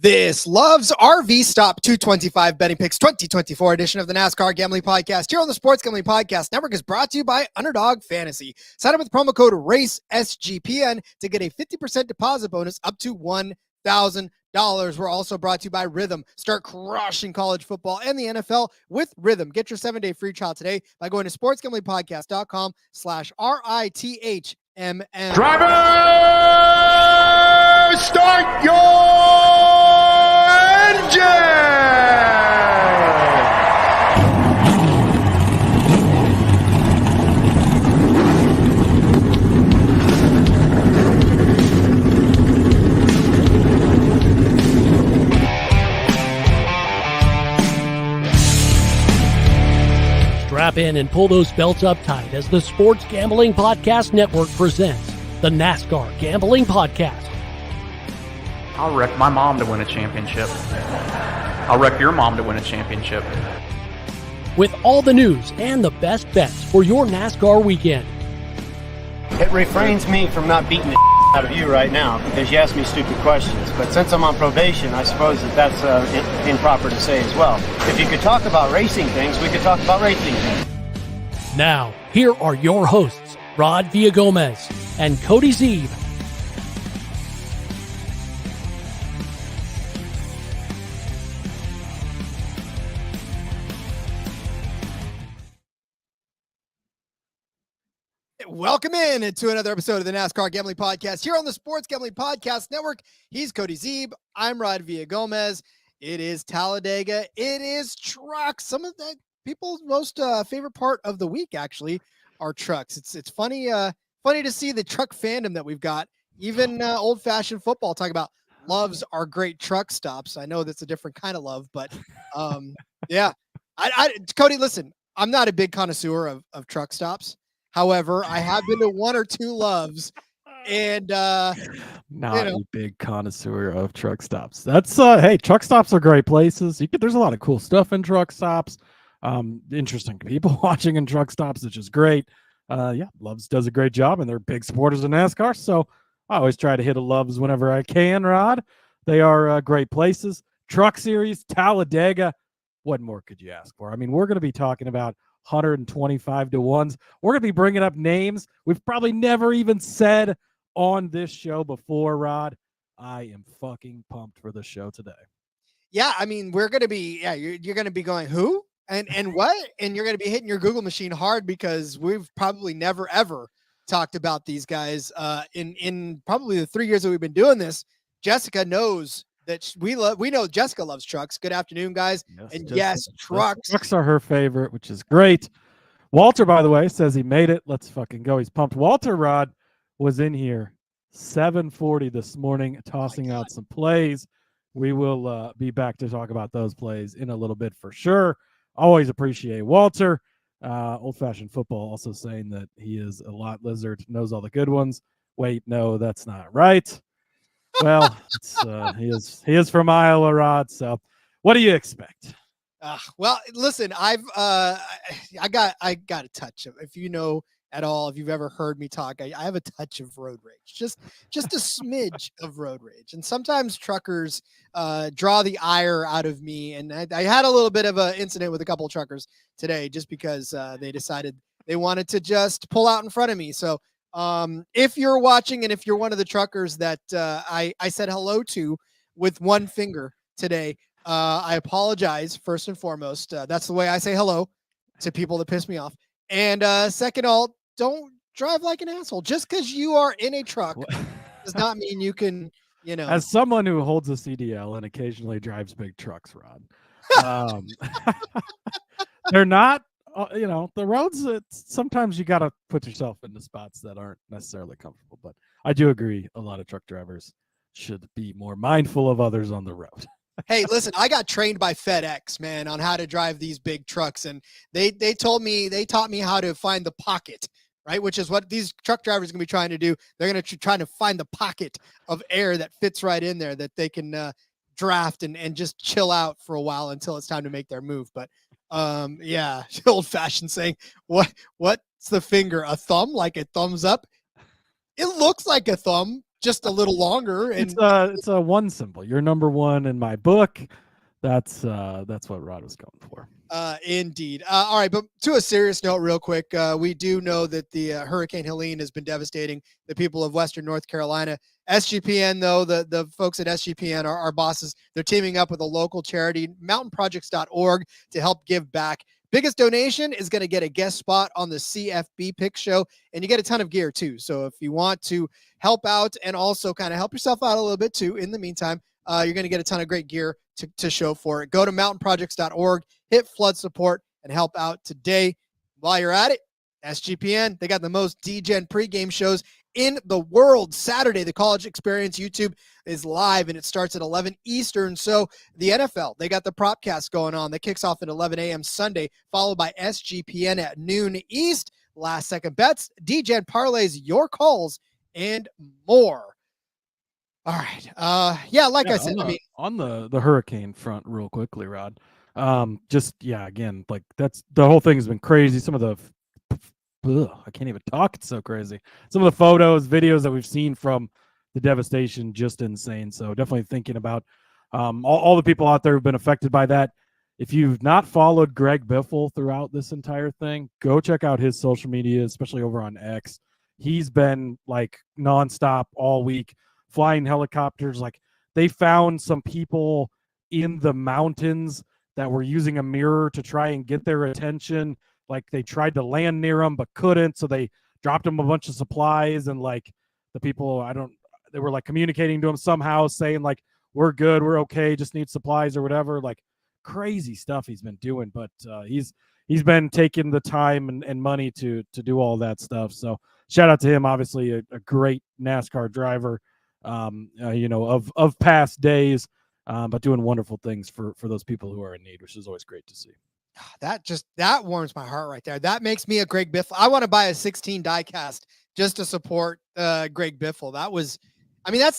This Love's RV Stop 225 Betting Picks 2024 edition of the NASCAR Gambling Podcast here on the Sports Gambling Podcast Network is brought to you by Underdog Fantasy. Sign up with promo code RACESGPN to get a 50% deposit bonus up to $1,000. We're also brought to you by Rhythm. Start crushing college football and the NFL with Rhythm. Get your 7-day free trial today by going to sportsgamblingpodcast.com/RITHMM. Driver, start your engine! Strap in and pull those belts up tight as the Sports Gambling Podcast Network presents the NASCAR Gambling Podcast. I'll wreck my mom to win a championship. I'll wreck your mom to win a championship. With all the news and the best bets for your NASCAR weekend. It refrains me from not beating the out of you right now because you ask me stupid questions. But since I'm on probation, I suppose that's improper to say as well. If you could talk about racing things, we could talk about racing things. Now, here are your hosts, Rod Villagomez and Cody Zeeb. Welcome in to another episode of the NASCAR Gambling Podcast here on the Sports Gambling Podcast Network. He's Cody Zeeb. I'm Rod Villagomez. It is Talladega. It is trucks. Some of the people's most favorite part of the week, actually, are trucks. It's funny to see the truck fandom that we've got. Even old-fashioned football talk about loves our great truck stops. I know that's a different kind of love, but yeah. Cody, listen, I'm not a big connoisseur of truck stops. However, I have been to one or two loves, and not a big connoisseur of truck stops. That's hey, truck stops are great places. There's a lot of cool stuff in truck stops. Interesting people watching in truck stops, which is great. Loves does a great job, and they're big supporters of NASCAR. So I always try to hit a Loves whenever I can. Rod, they are great places. Truck Series, Talladega. What more could you ask for? I mean, we're going to be talking about 125 to 1s. We're going to be bringing up names we've probably never even said on this show before, Rod. I am fucking pumped for the show today. Yeah, I mean, we're going to be, you're going to be going, who? And what? And you're going to be hitting your Google machine hard because we've probably never, ever talked about these guys in probably the 3 years that we've been doing this. Jessica knows that we know Jessica loves trucks. Good afternoon, guys. Yes, trucks. Trucks are her favorite, which is great. Walter, by the way, says he made it. Let's fucking go. He's pumped. Walter, Rod, was in here 7:40 this morning tossing out some plays. We will be back to talk about those plays in a little bit for sure. Always appreciate Walter. Old-fashioned football also saying that he is a lot lizard, knows all the good ones. Wait, no, that's not right. Well, he is from Iowa, Rod. So, what do you expect? Well, listen, I got a touch of, if you know at all, if you've ever heard me talk, I have a touch of road rage, just a smidge of road rage, and sometimes truckers draw the ire out of me. And I had a little bit of an incident with a couple of truckers today, just because they decided they wanted to just pull out in front of me. So. If you're watching and if you're one of the truckers that I said hello to with one finger today, I apologize first and foremost. That's the way I say hello to people that piss me off. And second of all, don't drive like an asshole. Just because you are in a truck does not mean you can, As someone who holds a CDL and occasionally drives big trucks, Rod, they're not. The roads, sometimes you got to put yourself into spots that aren't necessarily comfortable. But I do agree a lot of truck drivers should be more mindful of others on the road. Hey, listen, I got trained by FedEx, man, on how to drive these big trucks. And they taught me how to find the pocket, right? Which is what these truck drivers are going to be trying to do. They're going to try to find the pocket of air that fits right in there that they can draft and just chill out for a while until it's time to make their move. But old fashioned saying, what's the finger? A thumb, like a thumbs up? It looks like a thumb, just a little longer. And it's a one symbol. You're number one in my book. That's what Rod was going for. Indeed. All right, but to a serious note real quick, we do know that the Hurricane Helene has been devastating the people of Western North Carolina. SGPN, though, the folks at SGPN, our bosses, they're teaming up with a local charity, mountainprojects.org, to help give back. Biggest donation is going to get a guest spot on the CFB Pick Show, and you get a ton of gear, too. So if you want to help out and also kind of help yourself out a little bit, too, in the meantime, you're going to get a ton of great gear to show for it. Go to mountainprojects.org, hit flood support, and help out today. While you're at it, SGPN, they got the most DGen pregame shows in the world. Saturday, the College Experience YouTube is live, and it starts at 11 Eastern. So the NFL, they got the Propcast going on. That kicks off at 11 a.m. Sunday, followed by SGPN at noon East. Last second bets, DGen parlays, your calls, and more. All right. I said, on the hurricane front real quickly, Rod. Again, like that's the whole thing has been crazy. Some of the I can't even talk. It's so crazy. Some of the photos, videos that we've seen from the devastation, just insane. So definitely thinking about all the people out there who've been affected by that. If you've not followed Greg Biffle throughout this entire thing, go check out his social media, especially over on X. He's been like nonstop all week, flying helicopters. Like they found some people in the mountains that were using a mirror to try and get their attention. Like they tried to land near them, but couldn't. So they dropped them a bunch of supplies, and like the people, they were like communicating to him somehow saying like, we're good, we're okay, just need supplies or whatever. Like crazy stuff he's been doing, but he's been taking the time and money to do all that stuff. So shout out to him, obviously a great NASCAR driver, of past days, but doing wonderful things for those people who are in need, which is always great to see. That warms my heart right there. That makes me a Greg Biffle. I want to buy a 16 diecast just to support Greg Biffle.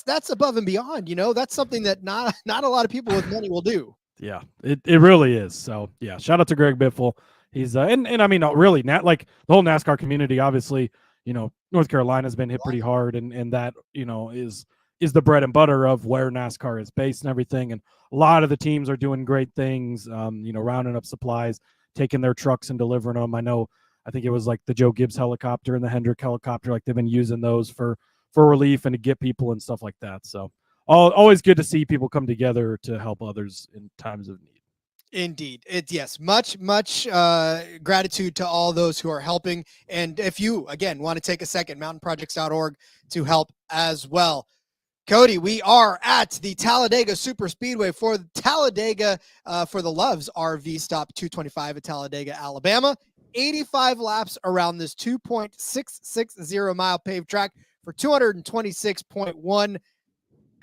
That's above and beyond. That's something that not a lot of people with money will do. Yeah, it really is. So yeah, shout out to Greg Biffle. He's really like the whole NASCAR community. Obviously, North Carolina's been hit pretty hard, and that is the bread and butter of where NASCAR is based and everything. And a lot of the teams are doing great things, rounding up supplies, taking their trucks and delivering them. I think it was like the Joe Gibbs helicopter and the Hendrick helicopter. Like they've been using those for relief and to get people and stuff like that. So always good to see people come together to help others in times of need. Indeed. Much gratitude to all those who are helping. And if you, again, want to take a second, mountainprojects.org to help as well. Cody, we are at the Talladega Superspeedway for Talladega for the Loves RV Stop 225 at Talladega, Alabama. 85 laps around this 2.660 mile paved track for 226.1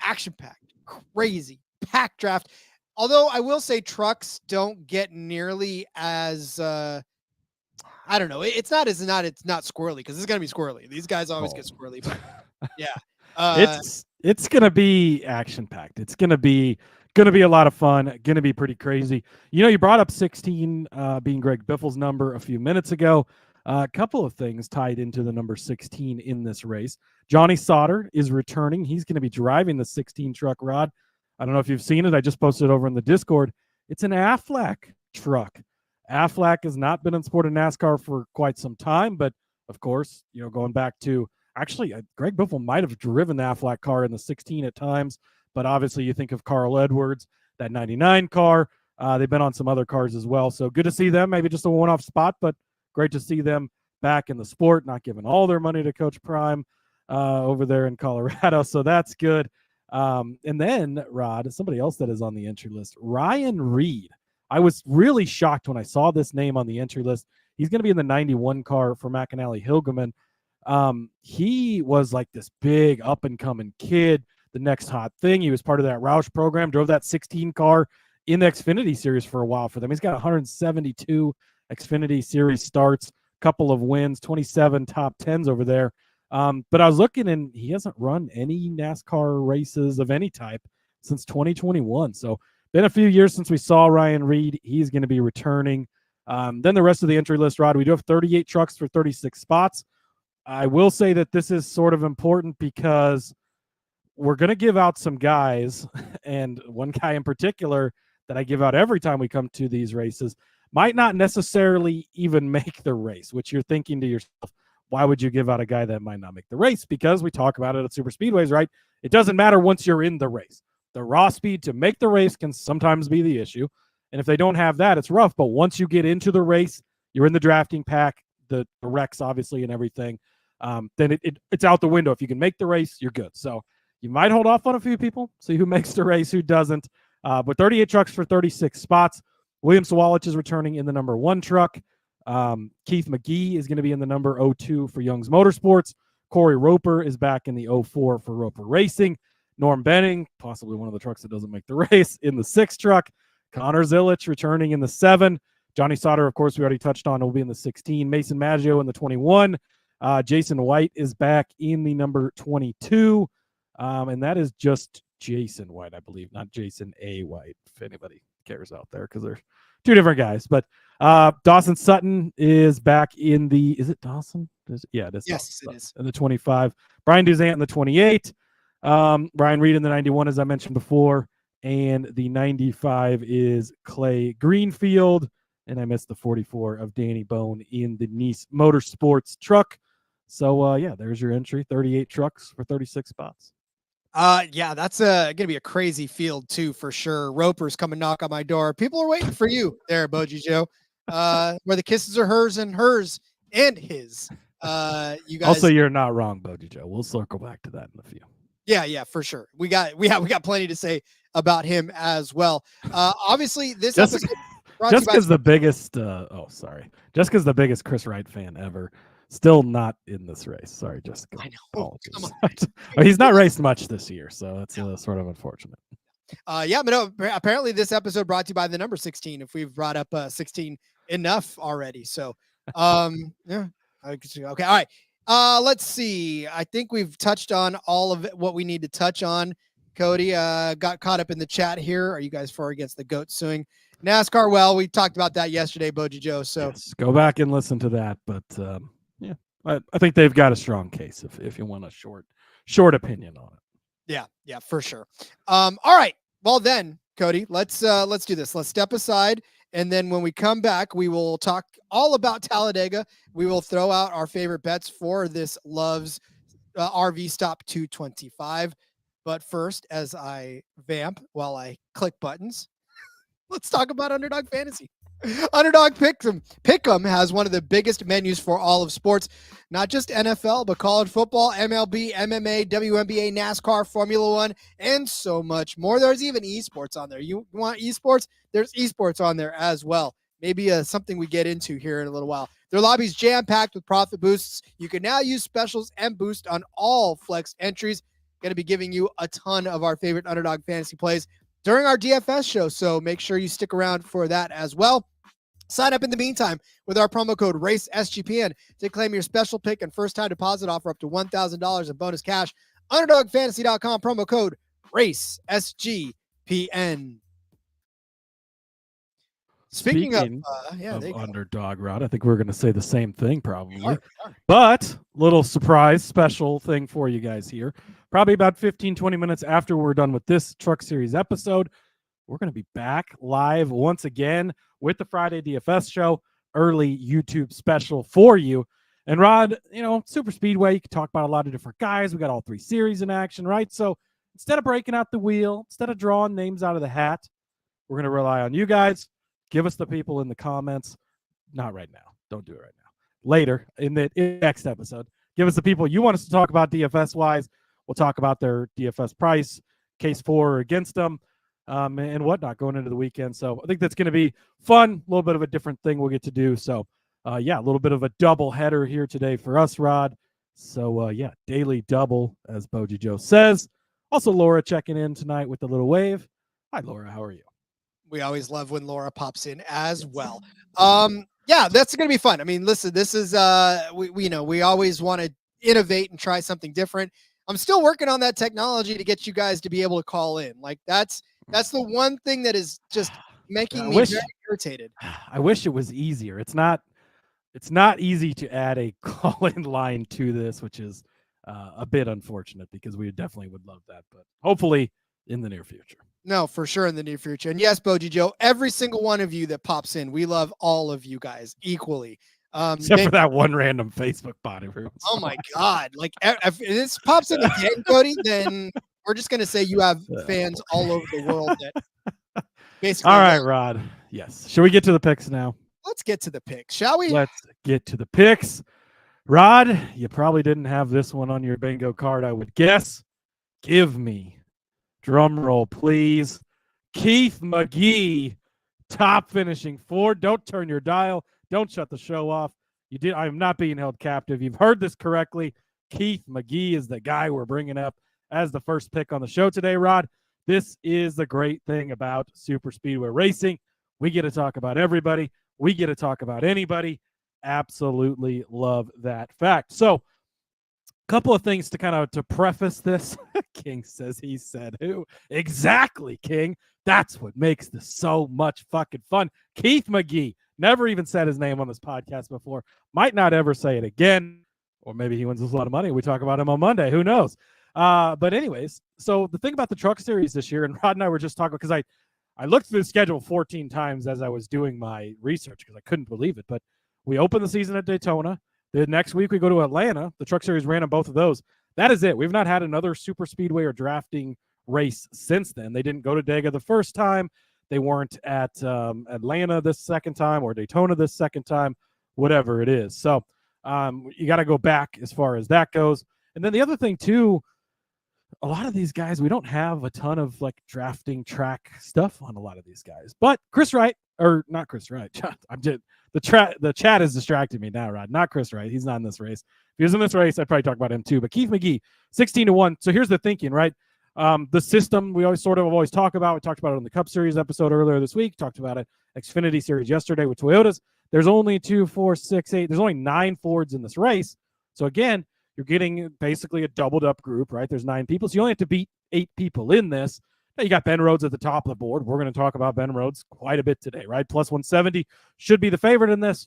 action-packed, crazy, packed draft. Although I will say trucks don't get nearly as, I don't know. It's not squirrely, because it's going to be squirrely. These guys always get squirrely, but yeah. It's going to be action-packed. It's going to be a lot of fun, going to be pretty crazy. You brought up 16 being Greg Biffle's number a few minutes ago. A couple of things tied into the number 16 in this race. Johnny Sauter is returning. He's going to be driving the 16 truck, Rod. I don't know if you've seen it. I just posted it over in the Discord. It's an Aflac truck. Aflac has not been in sport in NASCAR for quite some time, but of course, going back to actually, Greg Biffle might have driven the Aflac car in the 16 at times, but obviously you think of Carl Edwards, that 99 car. They've been on some other cars as well. So good to see them. Maybe just a one-off spot, but great to see them back in the sport, not giving all their money to Coach Prime over there in Colorado. So that's good. And then, Rod, somebody else that is on the entry list, Ryan Reed. I was really shocked when I saw this name on the entry list. He's going to be in the 91 car for McAnally Hilgeman. He was like this big up-and-coming kid, the next hot thing. He was part of that Roush program, drove that 16 car in the Xfinity Series for a while for them. He's got 172 Xfinity Series starts, couple of wins, 27 top 10s over there. But I was looking, and he hasn't run any NASCAR races of any type since 2021. So been a few years since we saw Ryan Reed. He's going to be returning. Then the rest of the entry list, Rod, we do have 38 trucks for 36 spots. I will say that this is sort of important because we're going to give out some guys, and one guy in particular that I give out every time we come to these races might not necessarily even make the race, which you're thinking to yourself, why would you give out a guy that might not make the race? Because we talk about it at super speedways, right? It doesn't matter once you're in the race. The raw speed to make the race can sometimes be the issue. And if they don't have that, it's rough. But once you get into the race, you're in the drafting pack, the wrecks, obviously, and everything, then it's out the window. If you can make the race, you're good. So you might hold off on a few people, see who makes the race, who doesn't. But 38 trucks for 36 spots. William Sawalich is returning in the number 1 truck. Keith McGee is going to be in the number 02 for Young's Motorsports. Corey Roper is back in the 04 for Roper Racing. Norm Benning, possibly one of the trucks that doesn't make the race, in the 6 truck. Connor Zilich returning in the 7. Johnny Sauter, of course, we already touched on, will be in the 16. Mason Maggio in the 21. Jason White is back in the number 22. And that is just Jason White, I believe, not Jason A. White, if anybody cares out there, because they're 2 different guys. But Dawson Sutton is back in the, is it Dawson? Yeah, it is. Yes, it is. In the 25. Brian Duzant in the 28. Brian Reed in the 91, as I mentioned before. And the 95 is Clay Greenfield. And I missed the 44 of Danny Bone in the Nice Motorsports truck. So, yeah, there's your entry. 38 trucks for 36 spots. Yeah, that's going to be a crazy field, too, for sure. Roper's coming knock on my door. People are waiting for you there, Boji Joe, where the kisses are hers and his. You guys. Also, you're not wrong, Boji Joe. We'll circle back to that in a few. Yeah, for sure. We got plenty to say about him as well. Obviously, this episode just because the biggest just because the biggest Chris Wright fan ever, still not in this race. Sorry, Jessica. I know. He's not raced much this year, so that's sort of unfortunate. Yeah, but no, apparently this episode brought to you by the number 16. If we've brought up 16 enough already, so yeah. Okay, all right. Let's see. I think we've touched on all of what we need to touch on. Cody got caught up in the chat here. Are you guys for or against the goat suing NASCAR? Well, we talked about that yesterday, Boji Joe. So yes, go back and listen to that. But yeah, I think they've got a strong case if you want a short opinion on it. Yeah, for sure. All right. Well then, Cody, let's do this. Let's step aside. And then when we come back, we will talk all about Talladega. We will throw out our favorite bets for this Love's RV Stop 225. But first, as I vamp while I click buttons, let's talk about Underdog Fantasy. Underdog Pick'em has one of the biggest menus for all of sports, not just NFL, but college football, MLB, MMA, WNBA, NASCAR, Formula One, and so much more. There's even esports on there. You want esports? There's esports on there as well. Maybe something we get into here in a little while. Their lobby's jam-packed with profit boosts. You can now use specials and boost on all flex entries. Going to be giving you a ton of our favorite Underdog Fantasy plays during our DFS show, so make sure you stick around for that as well. Sign up in the meantime with our promo code RACESGPN to claim your special pick and first-time deposit offer up to $1,000 in bonus cash. UnderdogFantasy.com, promo code RACESGPN. Speaking of Underdog, Rod, I think we're going to say the same thing probably. We are. But little surprise, special thing for you guys here. Probably about 15, 20 minutes after we're done with this Truck Series episode, we're going to be back live once again with the Friday DFS show, early YouTube special for you. And Rod, Super Speedway, you can talk about a lot of different guys. We got all 3 series in action, right? So instead of breaking out the wheel, instead of drawing names out of the hat, we're going to rely on you guys. Give us the people in the comments. Not right now. Don't do it right now. Later in the next episode, give us the people you want us to talk about DFS-wise. We'll talk about their DFS price, case for or against them, and whatnot going into the weekend. So I think that's going to be fun, a little bit of a different thing we'll get to do. So, yeah, a little bit of a double header here today for us, Rod. So, yeah, daily double, as Boji Joe says. Also, Laura checking in tonight with a little wave. Hi, Laura. How are you? We always love when Laura pops in as well. Yeah, that's going to be fun. I mean, listen, this is, we always want to innovate and try something different. I'm still working on that technology to get you guys to be able to call in. Like that's the one thing that is just making me very irritated. I wish it was easier. It's not easy to add a call-in line to this, which is a bit unfortunate because we definitely would love that, but hopefully in the near future. No, for sure in the near future. And yes, Boji Joe, every single one of you that pops in, we love all of you guys equally. Except for that one random Facebook bot. Oh my God. Like if this pops in again, Cody, then we're just going to say you have fans all over the world that basically. All right, Rod. Yes. Should we get to the picks now? Let's get to the picks, shall we? Let's get to the picks. Rod, you probably didn't have this one on your bingo card, I would guess. Give me, drum roll, please, Keith McGee, top finishing Ford. Don't turn your dial. Don't shut the show off. You did. I am not being held captive. You've heard this correctly. Keith McGee is the guy we're bringing up as the first pick on the show today, Rod. This is the great thing about super speedway racing. We get to talk about everybody. We get to talk about anybody. Absolutely love that fact. So, a couple of things to kind of to preface this. King says he said who? Exactly, King. That's what makes this so much fucking fun. Keith McGee. Never even said his name on this podcast before. Might not ever say it again. Or maybe he wins a lot of money. We talk about him on Monday. Who knows? But anyways, so the thing about the truck series this year, and Rod and I were just talking, because I looked through the schedule 14 times as I was doing my research because I couldn't believe it. But we opened the season at Daytona. The next week we go to Atlanta. The truck series ran on both of those. That is it. We've not had another super speedway or drafting race since then. They didn't go to Dega the first time. They weren't at Atlanta this second time or Daytona this second time, whatever it is. So you got to go back as far as that goes. And then the other thing, too, a lot of these guys, we don't have a ton of like drafting track stuff on a lot of these guys. But Chris Wright, or not Chris Wright, the chat is distracting me now, Rod. Not Chris Wright. He's not in this race. If he was in this race, I'd probably talk about him too. But Keith McGee, 16-1. So here's the thinking, right? The system we always talk about. We talked about it on the Cup Series episode earlier this week. Talked about it Xfinity Series yesterday with Toyotas. There's only 2, 4, 6, 8. There's only 9 Fords in this race. So again, you're getting basically a doubled up group, right? There's 9 people. So you only have to beat 8 people in this. Now you got Ben Rhodes at the top of the board. We're going to talk about Ben Rhodes quite a bit today, right? Plus 170 should be the favorite in this.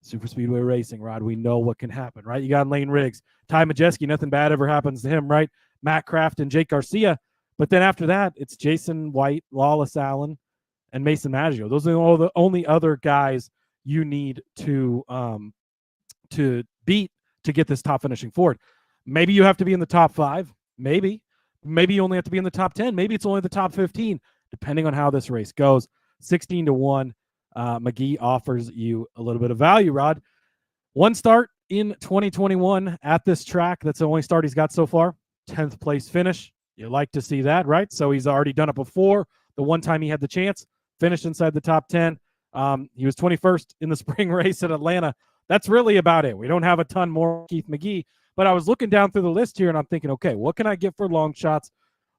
Super Speedway Racing, Rod. We know what can happen, right? You got Lane Riggs, Ty Majeski. Nothing bad ever happens to him, right? Matt Kraft and Jake Garcia. But then after that, it's Jason White, Lawless Allen, and Mason Maggio. Those are all the only other guys you need to beat to get this top finishing Ford. Maybe you have to be in the top 5. Maybe you only have to be in the top 10. Maybe it's only the top 15, depending on how this race goes. 16-1. McGee offers you a little bit of value, Rod. One start in 2021 at this track. That's the only start he's got so far. 10th place finish. You like to see that, right? So he's already done it before. The one time he had the chance, finished inside the top 10. He was 21st in the spring race at Atlanta. That's really about it. We don't have a ton more Keith McGee, but I was looking down through the list here and I'm thinking, okay, what can I get for long shots?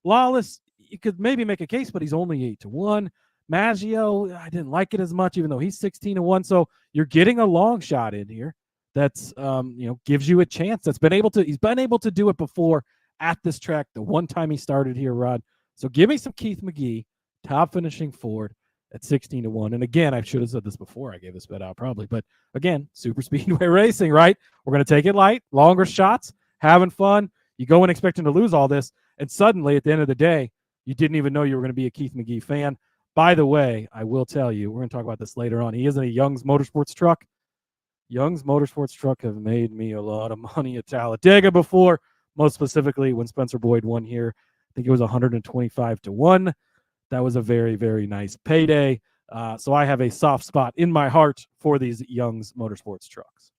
Lawless, you could maybe make a case, but he's only 8-1. Maggio, I didn't like it as much, even though he's 16-1. So you're getting a long shot in here that's gives you a chance. He's been able to do it before at this track the one time he started here, Rod. So give me some Keith McGee, top finishing Ford at 16-1. And again, I should have said this before I gave this bet out probably, but again, super speedway racing, right? We're going to take it light, longer shots, having fun. You go in expecting to lose all this, and suddenly at the end of the day, you didn't even know you were going to be a Keith McGee fan. By the way, I will tell you, we're going to talk about this later on. He is in a Young's Motorsports truck. Young's Motorsports truck have made me a lot of money at Talladega before, most specifically when Spencer Boyd won here. I think it was 125-1. That was a very, very nice payday. So I have a soft spot in my heart for these Young's Motorsports trucks.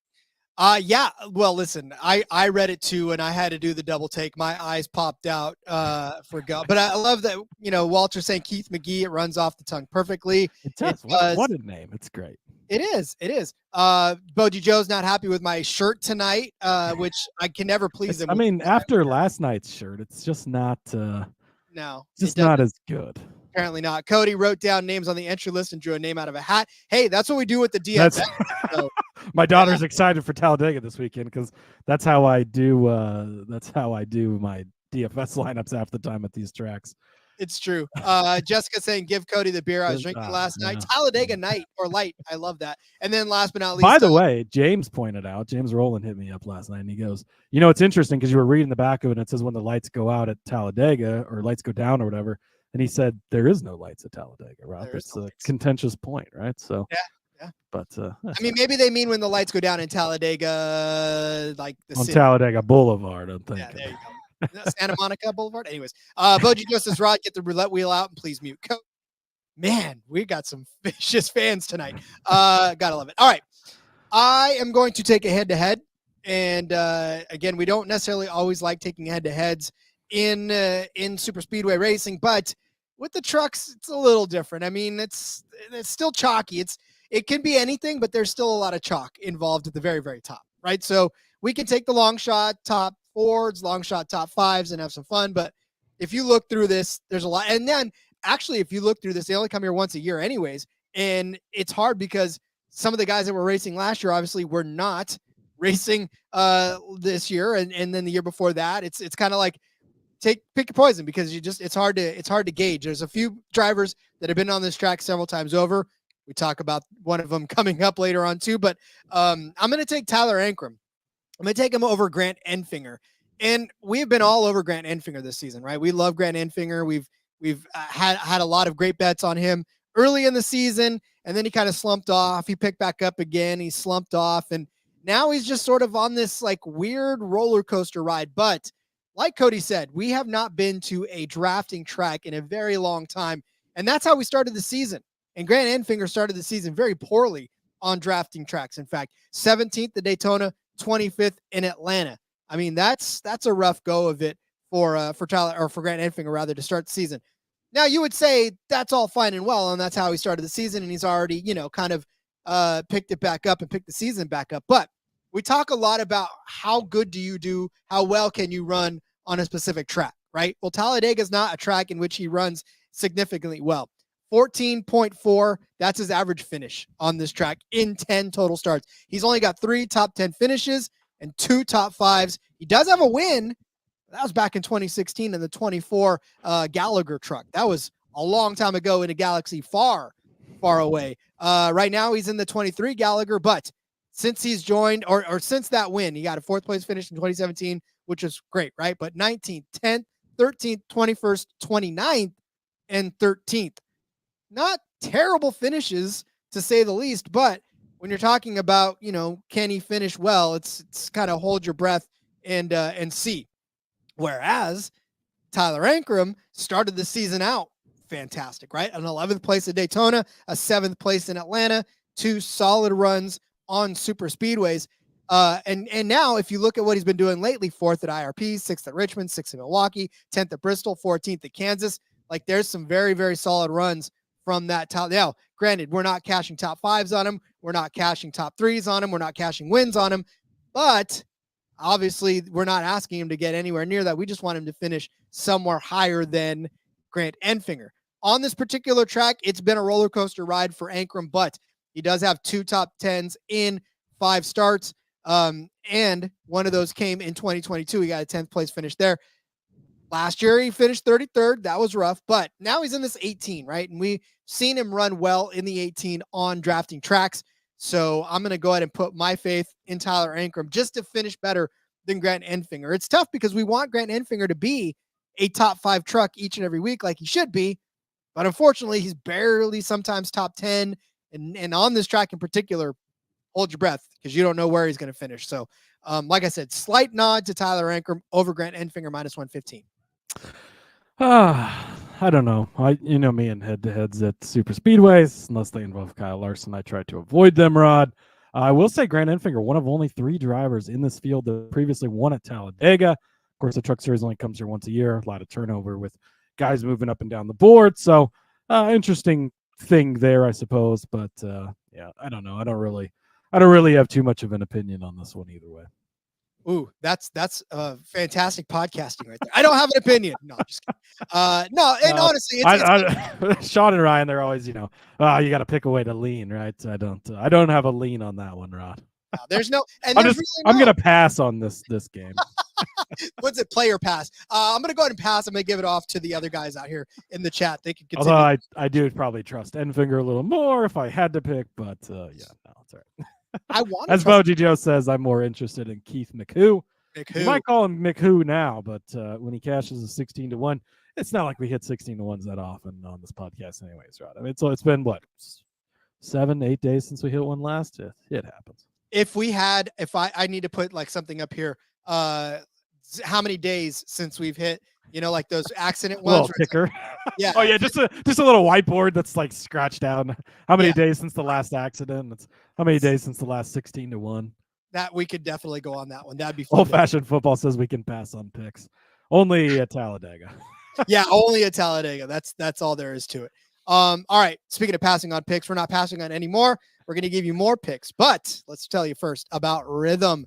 Yeah. Well, listen, I read it too, and I had to do the double take. My eyes popped out for go. But I love that, Walter saying Keith McGee, it runs off the tongue perfectly. It does. What a name. It's great. It is. Boji Joe's not happy with my shirt tonight, which I can never please him. I mean, after last night's shirt, it's just not no, just not as good. Apparently not. Cody wrote down names on the entry list and drew a name out of a hat. Hey, that's what we do with the DFS. So, my daughter's excited for Talladega this weekend because that's how I do my DFS lineups half the time at these tracks. It's true. Jessica saying, give Cody the beer I was drinking last night. Talladega night or light. I love that. And then last but not least. By the way, James pointed out, James Rowland hit me up last night and he goes, it's interesting because you were reading the back of it and it says when the lights go out at Talladega or lights go down or whatever. And he said, there is no lights at Talladega, Rob. It's a contentious point, right? So, yeah. But, I mean, maybe they mean when the lights go down in Talladega, like the on city. Talladega Boulevard, I'm thinking. Yeah, there you go. Santa Monica Boulevard. Anyways, Boji Joe says, Rod, get the roulette wheel out and please mute. Man, we got some vicious fans tonight. Gotta love it. All right. I am going to take a head-to-head. And again, we don't necessarily always like taking head-to-heads in super speedway racing, but with the trucks, it's a little different. I mean, it's still chalky. It can be anything, but there's still a lot of chalk involved at the very, very top, right? So we can take the long shot top fours, long shot top fives, and have some fun. But if you look through this, there's a lot. And then actually, if you look through this, they only come here once a year anyways. And it's hard because some of the guys that were racing last year, obviously were not racing this year. And then the year before that, it's kind of like, pick your poison because it's hard to gauge. There's a few drivers that have been on this track several times over. We talk about one of them coming up later on too, but I'm going to take Tyler Ankrum. I'm going to take him over Grant Enfinger. And we've been all over Grant Enfinger this season, right? We love Grant Enfinger. We've had a lot of great bets on him early in the season, and then he kind of slumped off. He picked back up again. He slumped off, and now he's just sort of on this like weird roller coaster ride. But like Cody said, we have not been to a drafting track in a very long time, and that's how we started the season. And Grant Enfinger started the season very poorly on drafting tracks. In fact, 17th at Daytona, 25th in Atlanta. I mean, that's a rough go of it for Tyler, or for Grant Enfinger rather, to start the season. Now you would say that's all fine and well, and that's how he started the season, and he's already, kind of picked it back up and picked the season back up. But we talk a lot about how good do you do, how well can you run on a specific track, right? Well, Talladega is not a track in which he runs significantly well. 14.4, that's his average finish on this track in 10 total starts. He's only got 3 top 10 finishes and 2 top 5s. He does have a win. That was back in 2016 in the 24 Gallagher truck. That was a long time ago in a galaxy far, far away. Right now he's in the 23 Gallagher, but since he's joined, or since that win, he got a 4th place finish in 2017, which is great, right? But 19th, 10th, 13th, 21st, 29th, and 13th. Not terrible finishes, to say the least, but when you're talking about, can he finish well, it's kind of hold your breath and see. Whereas Tyler Ankrum started the season out fantastic, right? An 11th place at Daytona, a 7th place in Atlanta, 2 solid runs on super speedways. And now if you look at what he's been doing lately, 4th at IRP, 6th at Richmond, 6th at Milwaukee, 10th at Bristol, 14th at Kansas. Like, there's some very, very solid runs from that. Now, granted, we're not cashing top 5s on him. We're not cashing top 3s on him. We're not cashing wins on him. But obviously, we're not asking him to get anywhere near that. We just want him to finish somewhere higher than Grant Enfinger. On this particular track, it's been a roller coaster ride for Ankrum, but he does have 2 top 10s in 5 starts. And one of those came in 2022. He got a 10th place finish there. Last year, he finished 33rd. That was rough, but now he's in this 18, right? And we've seen him run well in the 18 on drafting tracks. So I'm going to go ahead and put my faith in Tyler Ankrum just to finish better than Grant Enfinger. It's tough because we want Grant Enfinger to be a top 5 truck each and every week like he should be. But unfortunately, he's barely sometimes top 10. And on this track in particular, hold your breath because you don't know where he's going to finish. So, like I said, slight nod to Tyler Ankrum over Grant Enfinger, -115. I don't know. You know me and head-to-heads at super speedways, unless they involve Kyle Larson, I try to avoid them, Rod. I will say Grant Enfinger, one of only 3 drivers in this field that previously won at Talladega. Of course, the Truck Series only comes here once a year. A lot of turnover with guys moving up and down the board. So, interesting thing there, I suppose. But yeah, I don't know. I don't really have too much of an opinion on this one either way. Ooh, that's fantastic podcasting right there. I don't have an opinion. No, just kidding. No, and honestly, it's Sean and Ryan, they're always, you got to pick a way to lean, right? I don't have a lean on that one, Rod. There's no, and I'm going to pass on this game. What's it? Play or pass? I'm going to go ahead and pass. I'm going to give it off to the other guys out here in the chat. They can continue. Although I do probably trust Enfinger a little more if I had to pick, but yeah, no, it's all right. I want As Boji Joe says, I'm more interested in Keith McHugh. You might call him McHugh now, but when he cashes a 16-1, it's not like we hit 16-1s that often on this podcast anyways, right? I mean, so it's been, what, 7-8 days since we hit one last? It happens. If I need to put like something up here, how many days since we've hit, like those accident ones? Ticker. Yeah. Oh yeah, just a little whiteboard that's like scratched down. How many days since the last accident? It's how many days since the last 16-1? That we could definitely go on that one. That'd be fun. Old-fashioned football says we can pass on picks. Only at Talladega. Yeah, only at Talladega. That's all there is to it. All right. Speaking of passing on picks, we're not passing on anymore. We're going to give you more picks, but let's tell you first about Rhythm.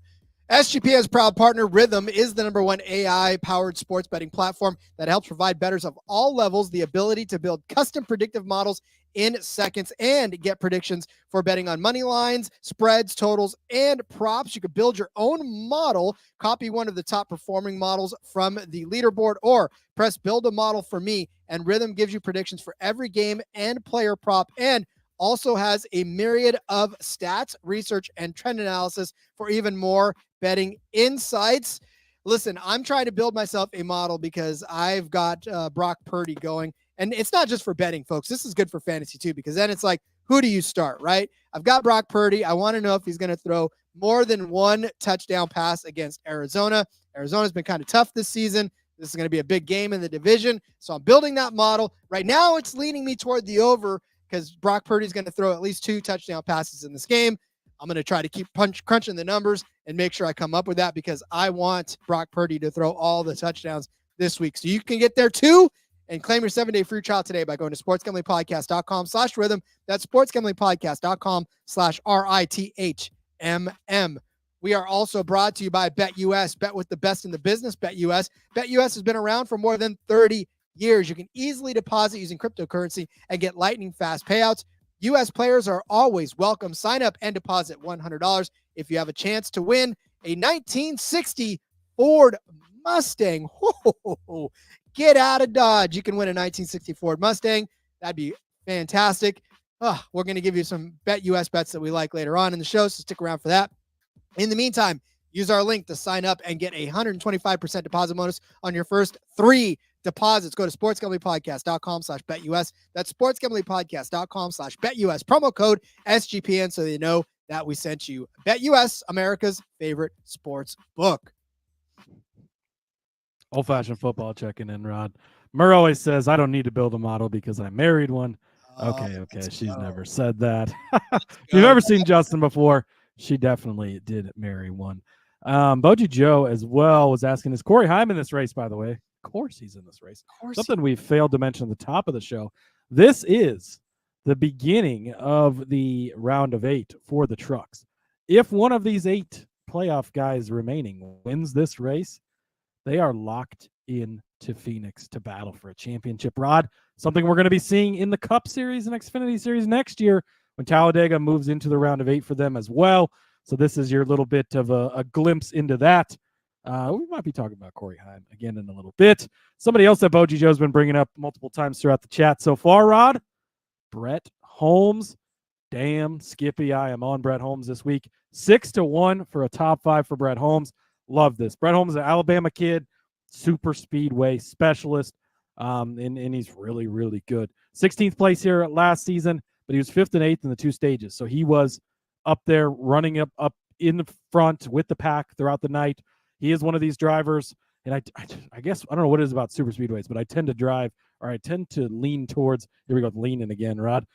SGPN's proud partner, Rhythm, is the #1 AI-powered sports betting platform that helps provide bettors of all levels the ability to build custom predictive models in seconds and get predictions for betting on money lines, spreads, totals, and props. You could build your own model, copy one of the top performing models from the leaderboard, or press build a model for me, and Rhythm gives you predictions for every game and player prop, and also has a myriad of stats, research, and trend analysis for even more betting insights. Listen, I'm trying to build myself a model because I've got Brock Purdy going. And it's not just for betting, folks. This is good for fantasy too, because then it's like, who do you start, right? I've got Brock Purdy. I want to know if he's going to throw more than one touchdown pass against Arizona. Arizona's been kind of tough this season. This is going to be a big game in the division. So I'm building that model. Right now, it's leaning me toward the over because Brock Purdy's going to throw at least 2 touchdown passes in this game. I'm going to try to keep crunching the numbers and make sure I come up with that because I want Brock Purdy to throw all the touchdowns this week. So you can get there too. And claim your 7-day free trial today by going to sportsgamblingpodcast.com/rhythm. That's sportsgamblingpodcast.com/RITHMM. We are also brought to you by BetUS. Bet with the best in the business, BetUS. BetUS has been around for more than 30 years. You can easily deposit using cryptocurrency and get lightning fast payouts. U.S. players are always welcome. Sign up and deposit $100 if you have a chance to win a 1960 Ford Mustang. Whoa. Get out of Dodge. You can win a 1960 Ford Mustang. That'd be fantastic. We're going to give you some BetUS bets that we like later on in the show, so stick around for that. In the meantime, use our link to sign up and get a 125% deposit bonus on your first 3 deposits. Go to sportsgamblingpodcast.com/BetUS. That's sportsgamblingpodcast.com/BetUS. Promo code SGPN so they know that we sent you. BetUS, America's favorite sports book. Old-fashioned football checking in, Rod. Murr always says, I don't need to build a model because I married one. Okay. She's never said that. You've ever seen Justin before. She definitely did marry one. Boji Joe as well was asking, is Corey Heim in this race, by the way? Of course he's in this race. Something we failed to mention at the top of the show. This is the beginning of the round of 8 for the trucks. If one of these 8 playoff guys remaining wins this race, they are locked in to Phoenix to battle for a championship. Rod, something we're going to be seeing in the Cup Series and Xfinity Series next year when Talladega moves into the round of 8 for them as well. So this is your little bit of a glimpse into that. We might be talking about Corey Heim again in a little bit. Somebody else that Boji Joe's been bringing up multiple times throughout the chat so far, Rod, Brett Holmes. Damn, Skippy, I am on Brett Holmes this week. 6-1 for a top 5 for Brett Holmes. Love this. Brett Holmes is an Alabama kid, super speedway specialist, and he's really, really good. 16th place here last season, but he was 5th and 8th in the 2 stages. So he was up there running up in the front with the pack throughout the night. He is one of these drivers, and I guess, I don't know what it is about super speedways, but I tend to lean towards, here we go, leaning again, Rod,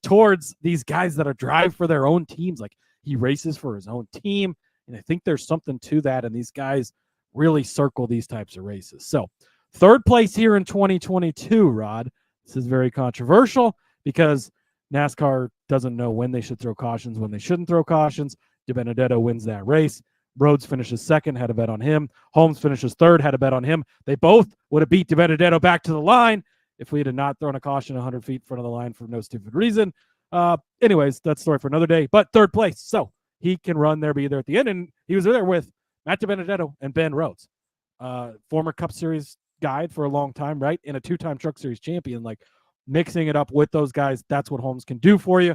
towards these guys that are drive for their own teams. Like he races for his own team. And I think there's something to that, and these guys really circle these types of races. So 3rd place here in 2022, Rod. This is very controversial because NASCAR doesn't know when they should throw cautions, when they shouldn't throw cautions. DiBenedetto wins that race. Rhodes finishes 2nd, had a bet on him. Holmes finishes 3rd, had a bet on him. They both would have beat DiBenedetto back to the line if we had not thrown a caution 100 feet in front of the line for no stupid reason. Anyways, that's a story for another day. But 3rd place, so he can run there, be there at the end. And he was there with Matt DiBenedetto and Ben Rhodes, former Cup Series guide for a long time, right? And a 2-time Truck Series champion. Like, mixing it up with those guys, that's what Holmes can do for you.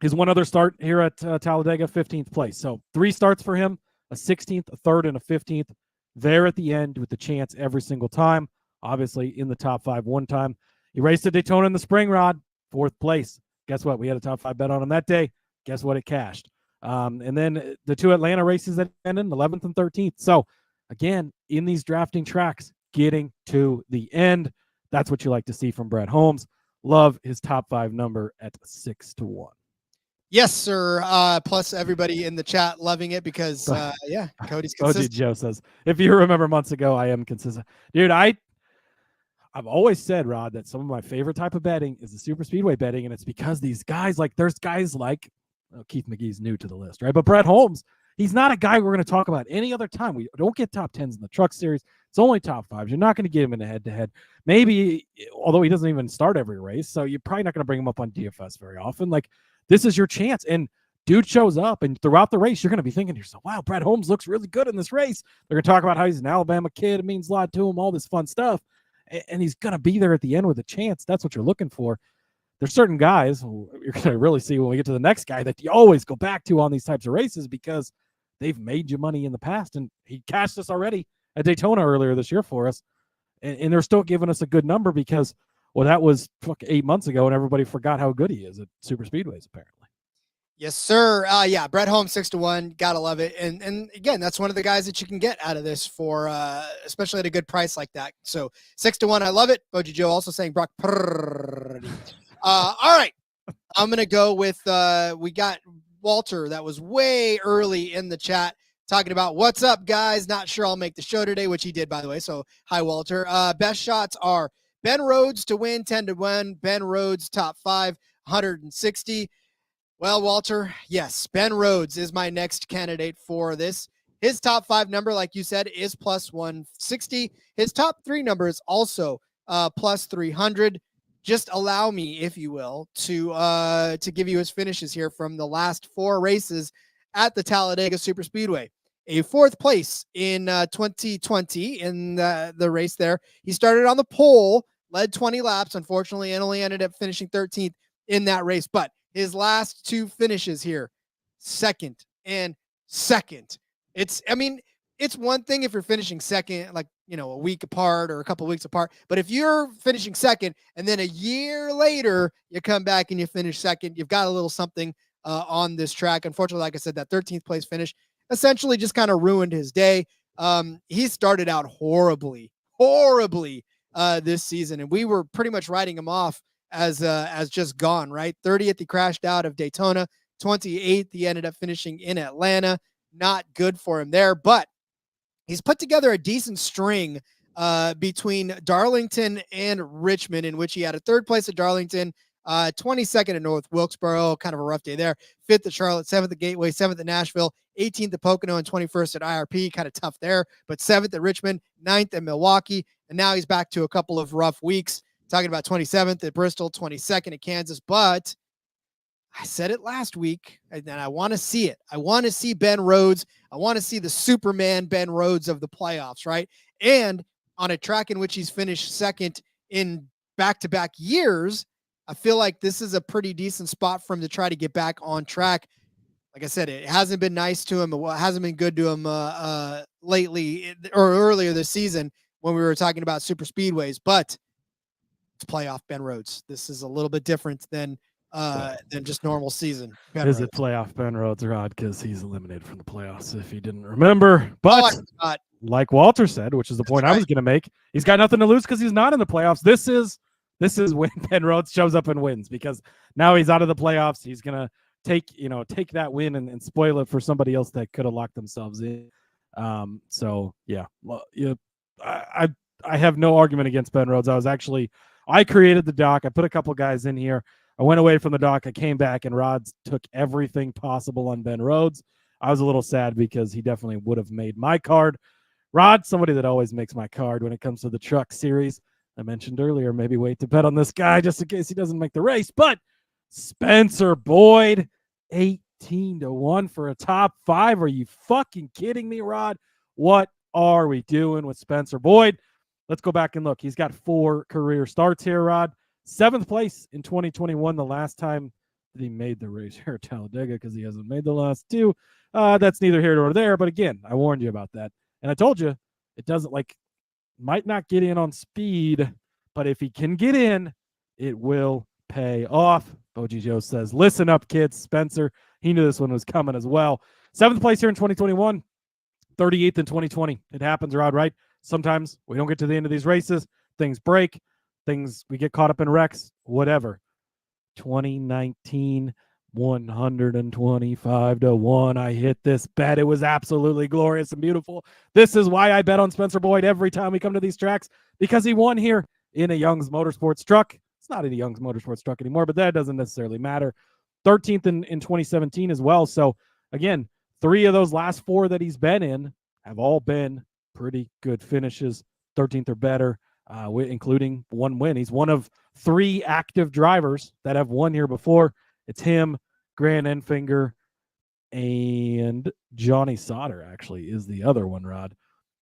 His one other start here at Talladega, 15th place. So 3 starts for him, a 16th, a 3rd, and a 15th. There at the end with the chance every single time. Obviously in the top 5 one time. He raced at Daytona in the spring, Rod, 4th place. Guess what? We had a top 5 bet on him that day. Guess what? It cashed. And then the 2 Atlanta races that ended, 11th and 13th. So again, in these drafting tracks, getting to the end, that's what you like to see from Brett Holmes. Love his top 5 number at 6-1. Yes, sir. Plus everybody in the chat loving it because, Cody's consistent. OG Joe says, if you remember months ago, I am consistent. Dude, I've always said, Rod, that some of my favorite type of betting is the super speedway betting, and it's because these guys, like, there's guys like Keith McGee's new to the list, right? But Brett Holmes, he's not a guy we're going to talk about any other time. We don't get top 10s in the Truck Series. It's only top 5s. You're not going to get him in a head-to-head. Maybe, although he doesn't even start every race, so you're probably not going to bring him up on DFS very often. Like, this is your chance. And dude shows up, and throughout the race, you're going to be thinking to yourself, wow, Brett Holmes looks really good in this race. They're going to talk about how he's an Alabama kid. It means a lot to him, all this fun stuff. And he's going to be there at the end with a chance. That's what you're looking for. There's certain guys who you're going to really see when we get to the next guy that you always go back to on these types of races because they've made you money in the past. And he cashed us already at Daytona earlier this year for us. And they're still giving us a good number because, well, that was 8 months ago and everybody forgot how good he is at super speedways, apparently. Yes, sir. Brett Holmes 6-1. Gotta love it. And again, that's one of the guys that you can get out of this for, especially at a good price like that. So 6-1. I love it. Boji Joe also saying Brock Purdy. All right. I'm going to go with, we got Walter that was way early in the chat talking about what's up, guys. Not sure I'll make the show today, which he did, by the way. So hi, Walter. Best shots are Ben Rhodes to win 10-1. Ben Rhodes top 5, 160. Well, Walter, yes, Ben Rhodes is my next candidate for this. His top 5 number, like you said, is plus 160. His top 3 number is also plus 300. Just allow me, if you will, to give you his finishes here from the last 4 races at the Talladega Superspeedway. A 4th place in 2020 in the race there. He started on the pole, led 20 laps, unfortunately, and only ended up finishing 13th in that race. But his last 2 finishes here, 2nd and 2nd. It's one thing if you're finishing 2nd, like, a week apart or a couple weeks apart. But if you're finishing 2nd and then a year later you come back and you finish 2nd, you've got a little something on this track. Unfortunately, like I said, that 13th place finish essentially just kind of ruined his day. He started out horribly this season, and we were pretty much writing him off as just gone, right? 30th, he crashed out of Daytona. 28th, he ended up finishing in Atlanta. Not good for him there, but he's put together a decent string between Darlington and Richmond, in which he had a 3rd place at Darlington, 22nd at North Wilkesboro, kind of a rough day there. 5th at Charlotte, 7th at Gateway, 7th at Nashville, 18th at Pocono, and 21st at IRP, kind of tough there, but 7th at Richmond, 9th at Milwaukee, and now he's back to a couple of rough weeks. Talking about 27th at Bristol, 22nd at Kansas, but I said it last week, and I want to see it. I want to see Ben Rhodes. I want to see the Superman Ben Rhodes of the playoffs, right? And on a track in which he's finished 2nd in back-to-back years, I feel like this is a pretty decent spot for him to try to get back on track. Like I said, it hasn't been nice to him. It hasn't been good to him lately or earlier this season when we were talking about super speedways, but it's playoff Ben Rhodes. This is a little bit different than just normal season. Ben Is Rhodes. it playoff Ben Rhodes, Rod? Because he's eliminated from the playoffs if you didn't remember. But like Walter said, which is the point I was going to make, he's got nothing to lose because he's not in the playoffs. This is when Ben Rhodes shows up and wins, because now he's out of the playoffs. He's going to take that win and spoil it for somebody else that could have locked themselves in. So yeah, I have no argument against Ben Rhodes. I created the doc. I put a couple guys in here. I went away from the doc. I came back, and Rods took everything possible on Ben Rhodes. I was a little sad because he definitely would have made my card. Rod, somebody that always makes my card when it comes to the Truck Series. I mentioned earlier, maybe wait to bet on this guy just in case he doesn't make the race. But Spencer Boyd, 18th 18-1 for a top 5. Are you fucking kidding me, Rod? What are we doing with Spencer Boyd? Let's go back and look. He's got 4 career starts here, Rod. 7th place in 2021, the last time that he made the race here at Talladega, because he hasn't made the last 2. That's neither here nor there. But again, I warned you about that. And I told you, it doesn't might not get in on speed, but if he can get in, it will pay off. Boji Joe says, listen up, kids. Spencer, he knew this one was coming as well. 7th place here in 2021, 38th in 2020. It happens, Rod, right? Sometimes we don't get to the end of these races. Things break. We get caught up in wrecks, whatever. 2019, 125-1. I hit this bet. It was absolutely glorious and beautiful. This is why I bet on Spencer Boyd every time we come to these tracks, because he won here in a Young's Motorsports truck. It's not in a Young's Motorsports truck anymore, but that doesn't necessarily matter. 13th in 2017 as well. So again, 3 of those last 4 that he's been in have all been pretty good finishes, 13th or better, including 1 win. He's one of 3 active drivers that have won here before. It's him, Grant Enfinger, and Johnny Sauter actually is the other one, Rod.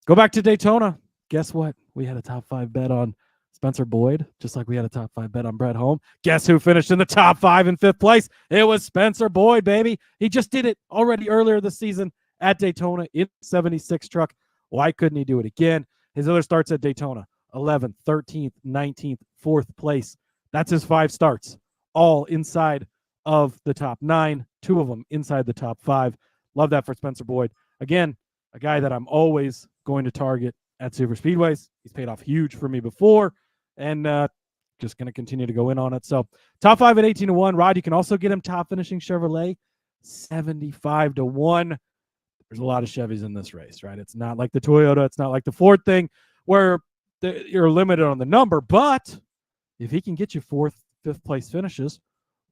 Go back to Daytona. Guess what? We had a top 5 bet on Spencer Boyd, just like we had a top 5 bet on Brett Holm. Guess who finished in the top 5 in 5th place? It was Spencer Boyd, baby. He just did it already earlier this season at Daytona in 76 truck. Why couldn't he do it again? His other starts at Daytona, 11th, 13th, 19th, 4th place. That's his 5 starts, all inside of the top 9, 2 of them inside the top 5. Love that for Spencer Boyd. Again, a guy that I'm always going to target at super speedways. He's paid off huge for me before, and just going to continue to go in on it. So top 5 at 18-1. Rod, you can also get him top finishing Chevrolet, 75-1. There's a lot of Chevys in this race, right? It's not like the Toyota. It's not like the Ford thing where you're limited on the number. But if he can get you 4th, 5th place finishes,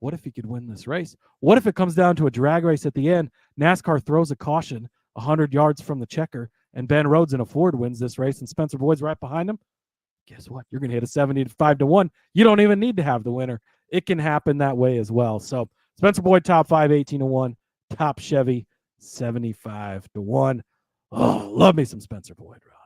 what if he could win this race? What if it comes down to a drag race at the end? NASCAR throws a caution 100 yards from the checker, and Ben Rhodes in a Ford wins this race, and Spencer Boyd's right behind him. Guess what? You're going to hit a 75-1. You don't even need to have the winner. It can happen that way as well. So Spencer Boyd, top 5, 18-1. Top Chevy, 75-1. Oh, love me some Spencer Boyd, Rod.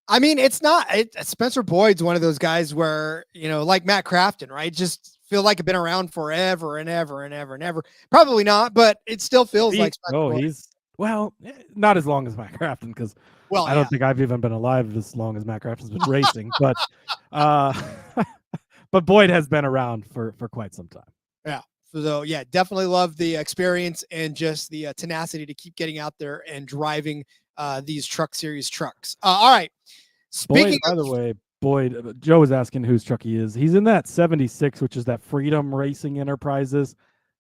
I mean, Spencer Boyd's one of those guys where, like Matt Crafton, right? Just feel like I've been around forever and ever and ever and ever. Probably not, but it still feels like Spencer Boyd. Not as long as Matt Crafton, because I don't think I've even been alive as long as Matt Crafton's been racing. But but Boyd has been around for quite some time. Yeah. So definitely love the experience and just the tenacity to keep getting out there and driving these Truck Series trucks. All right. By the way, Boyd, Joe was asking whose truck he is. He's in that 76, which is that Freedom Racing Enterprises.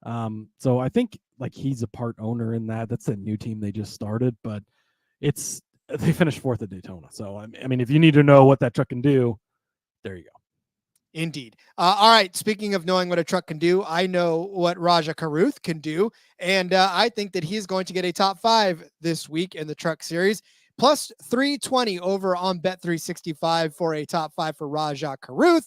So I think he's a part owner in that. That's a new team they just started, but they finished 4th at Daytona. So I mean, if you need to know what that truck can do, there you go. Indeed. All right. Speaking of knowing what a truck can do, I know what Raja Karuth can do. And I think that he's going to get a top 5 this week in the Truck Series. Plus 320 over on Bet365 for a top 5 for Raja Karuth.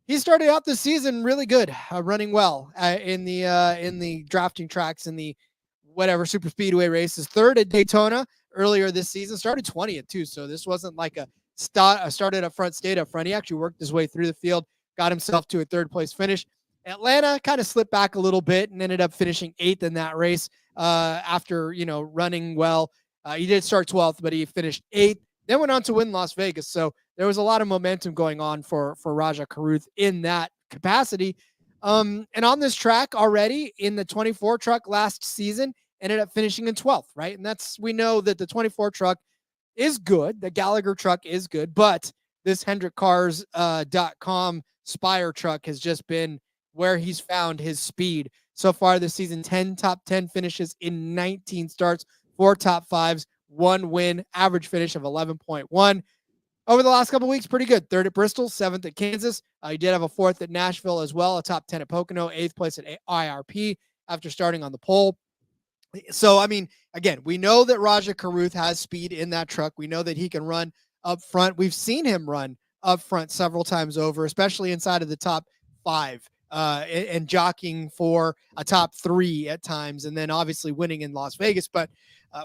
He started out the season really good, running well in the drafting tracks in the whatever super speedway races. 3rd at Daytona earlier this season, started 20th too. So this wasn't like a started up front, stayed up front. He actually worked his way through the field, got himself to a 3rd place finish. Atlanta kind of slipped back a little bit and ended up finishing 8th in that race after running well. He did start 12th, but he finished 8th. Then went on to win Las Vegas. So there was a lot of momentum going on for Raja Karuth in that capacity. And on this track already in the 24 truck last season, ended up finishing in 12th, right? And we know that the 24 truck is good. The Gallagher truck is good, but this HendrickCars.com Spire truck has just been where he's found his speed so far this season. 10 top 10 finishes in 19 starts, 4 top 5s, 1 win, average finish of 11.1. Over the last couple of weeks, pretty good. 3rd at Bristol, 7th at Kansas. He did have a 4th at Nashville as well, a top 10 at Pocono, 8th place at IRP after starting on the pole. So, I mean, again, we know that Raja Karuth has speed in that truck. We know that he can run up front. We've seen him run up front several times over, especially inside of the top 5 and jockeying for a top 3 at times, and then obviously winning in Las Vegas. But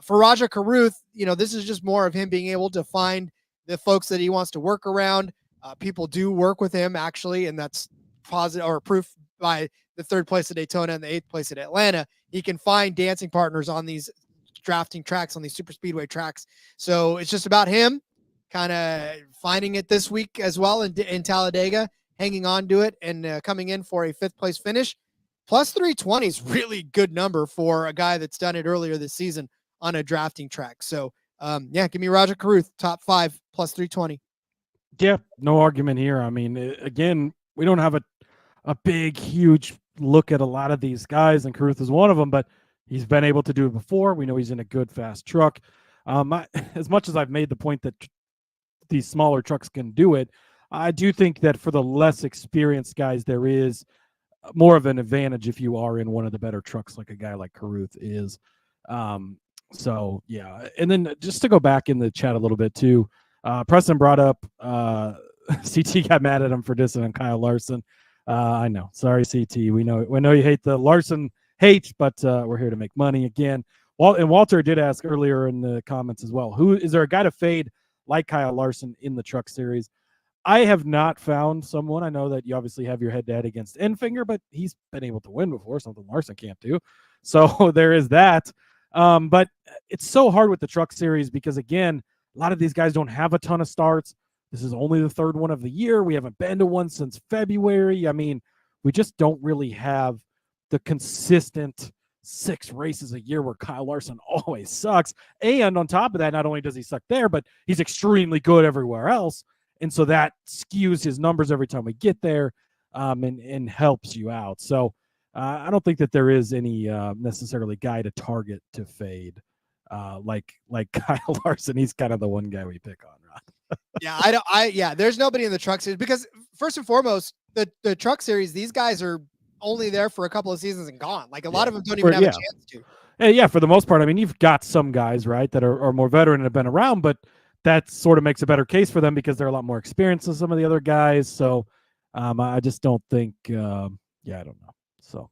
for Rajah Caruth, this is just more of him being able to find the folks that he wants to work around. People do work with him, actually, and that's positive or proof by the 3rd place at Daytona and the 8th place at Atlanta. He can find dancing partners on these drafting tracks, on these super speedway tracks. So it's just about him kind of finding it this week as well in Talladega, hanging on to it and coming in for a 5th place finish. Plus 320 is really good number for a guy that's done it earlier this season on a drafting track. So give me Rajah Caruth, top 5, plus 320. Yeah, no argument here. I mean, again, we don't have a big, huge look at a lot of these guys, and Caruth is one of them, but he's been able to do it before. We know he's in a good, fast truck. As much as I've made the point that these smaller trucks can do it, I do think that for the less experienced guys, there is more of an advantage if you are in one of the better trucks like a guy like Caruth is. So, yeah. And then just to go back in the chat a little bit, too, Preston brought up CT got mad at him for dissing on Kyle Larson. I know. Sorry, CT. We know you hate the Larson hate, but we're here to make money again. And Walter did ask earlier in the comments as well, who is there a guy to fade like Kyle Larson in the Truck Series? I have not found someone. I know that you obviously have your head-to-head against Enfinger, but he's been able to win before, something Larson can't do. So there is that. But it's so hard with the Truck Series because, again, a lot of these guys don't have a ton of starts. This is only the 3rd one of the year. We haven't been to one since February. I mean, we just don't really have the consistent 6 races a year where Kyle Larson always sucks. And on top of that, not only does he suck there, but he's extremely good everywhere else. And so that skews his numbers every time we get there and helps you out. So I don't think that there is any necessarily guy to target to fade like Kyle Larson. He's kind of the one guy we pick on, Ron. There's nobody in the Truck Series because first and foremost, the Truck Series, these guys are only there for a couple of seasons and gone. Like a lot of them don't even have a chance to. Yeah, for the most part. I mean, you've got some guys, right, that are more veteran and have been around, but that sort of makes a better case for them because they're a lot more experienced than some of the other guys. So I just don't think, I don't know. So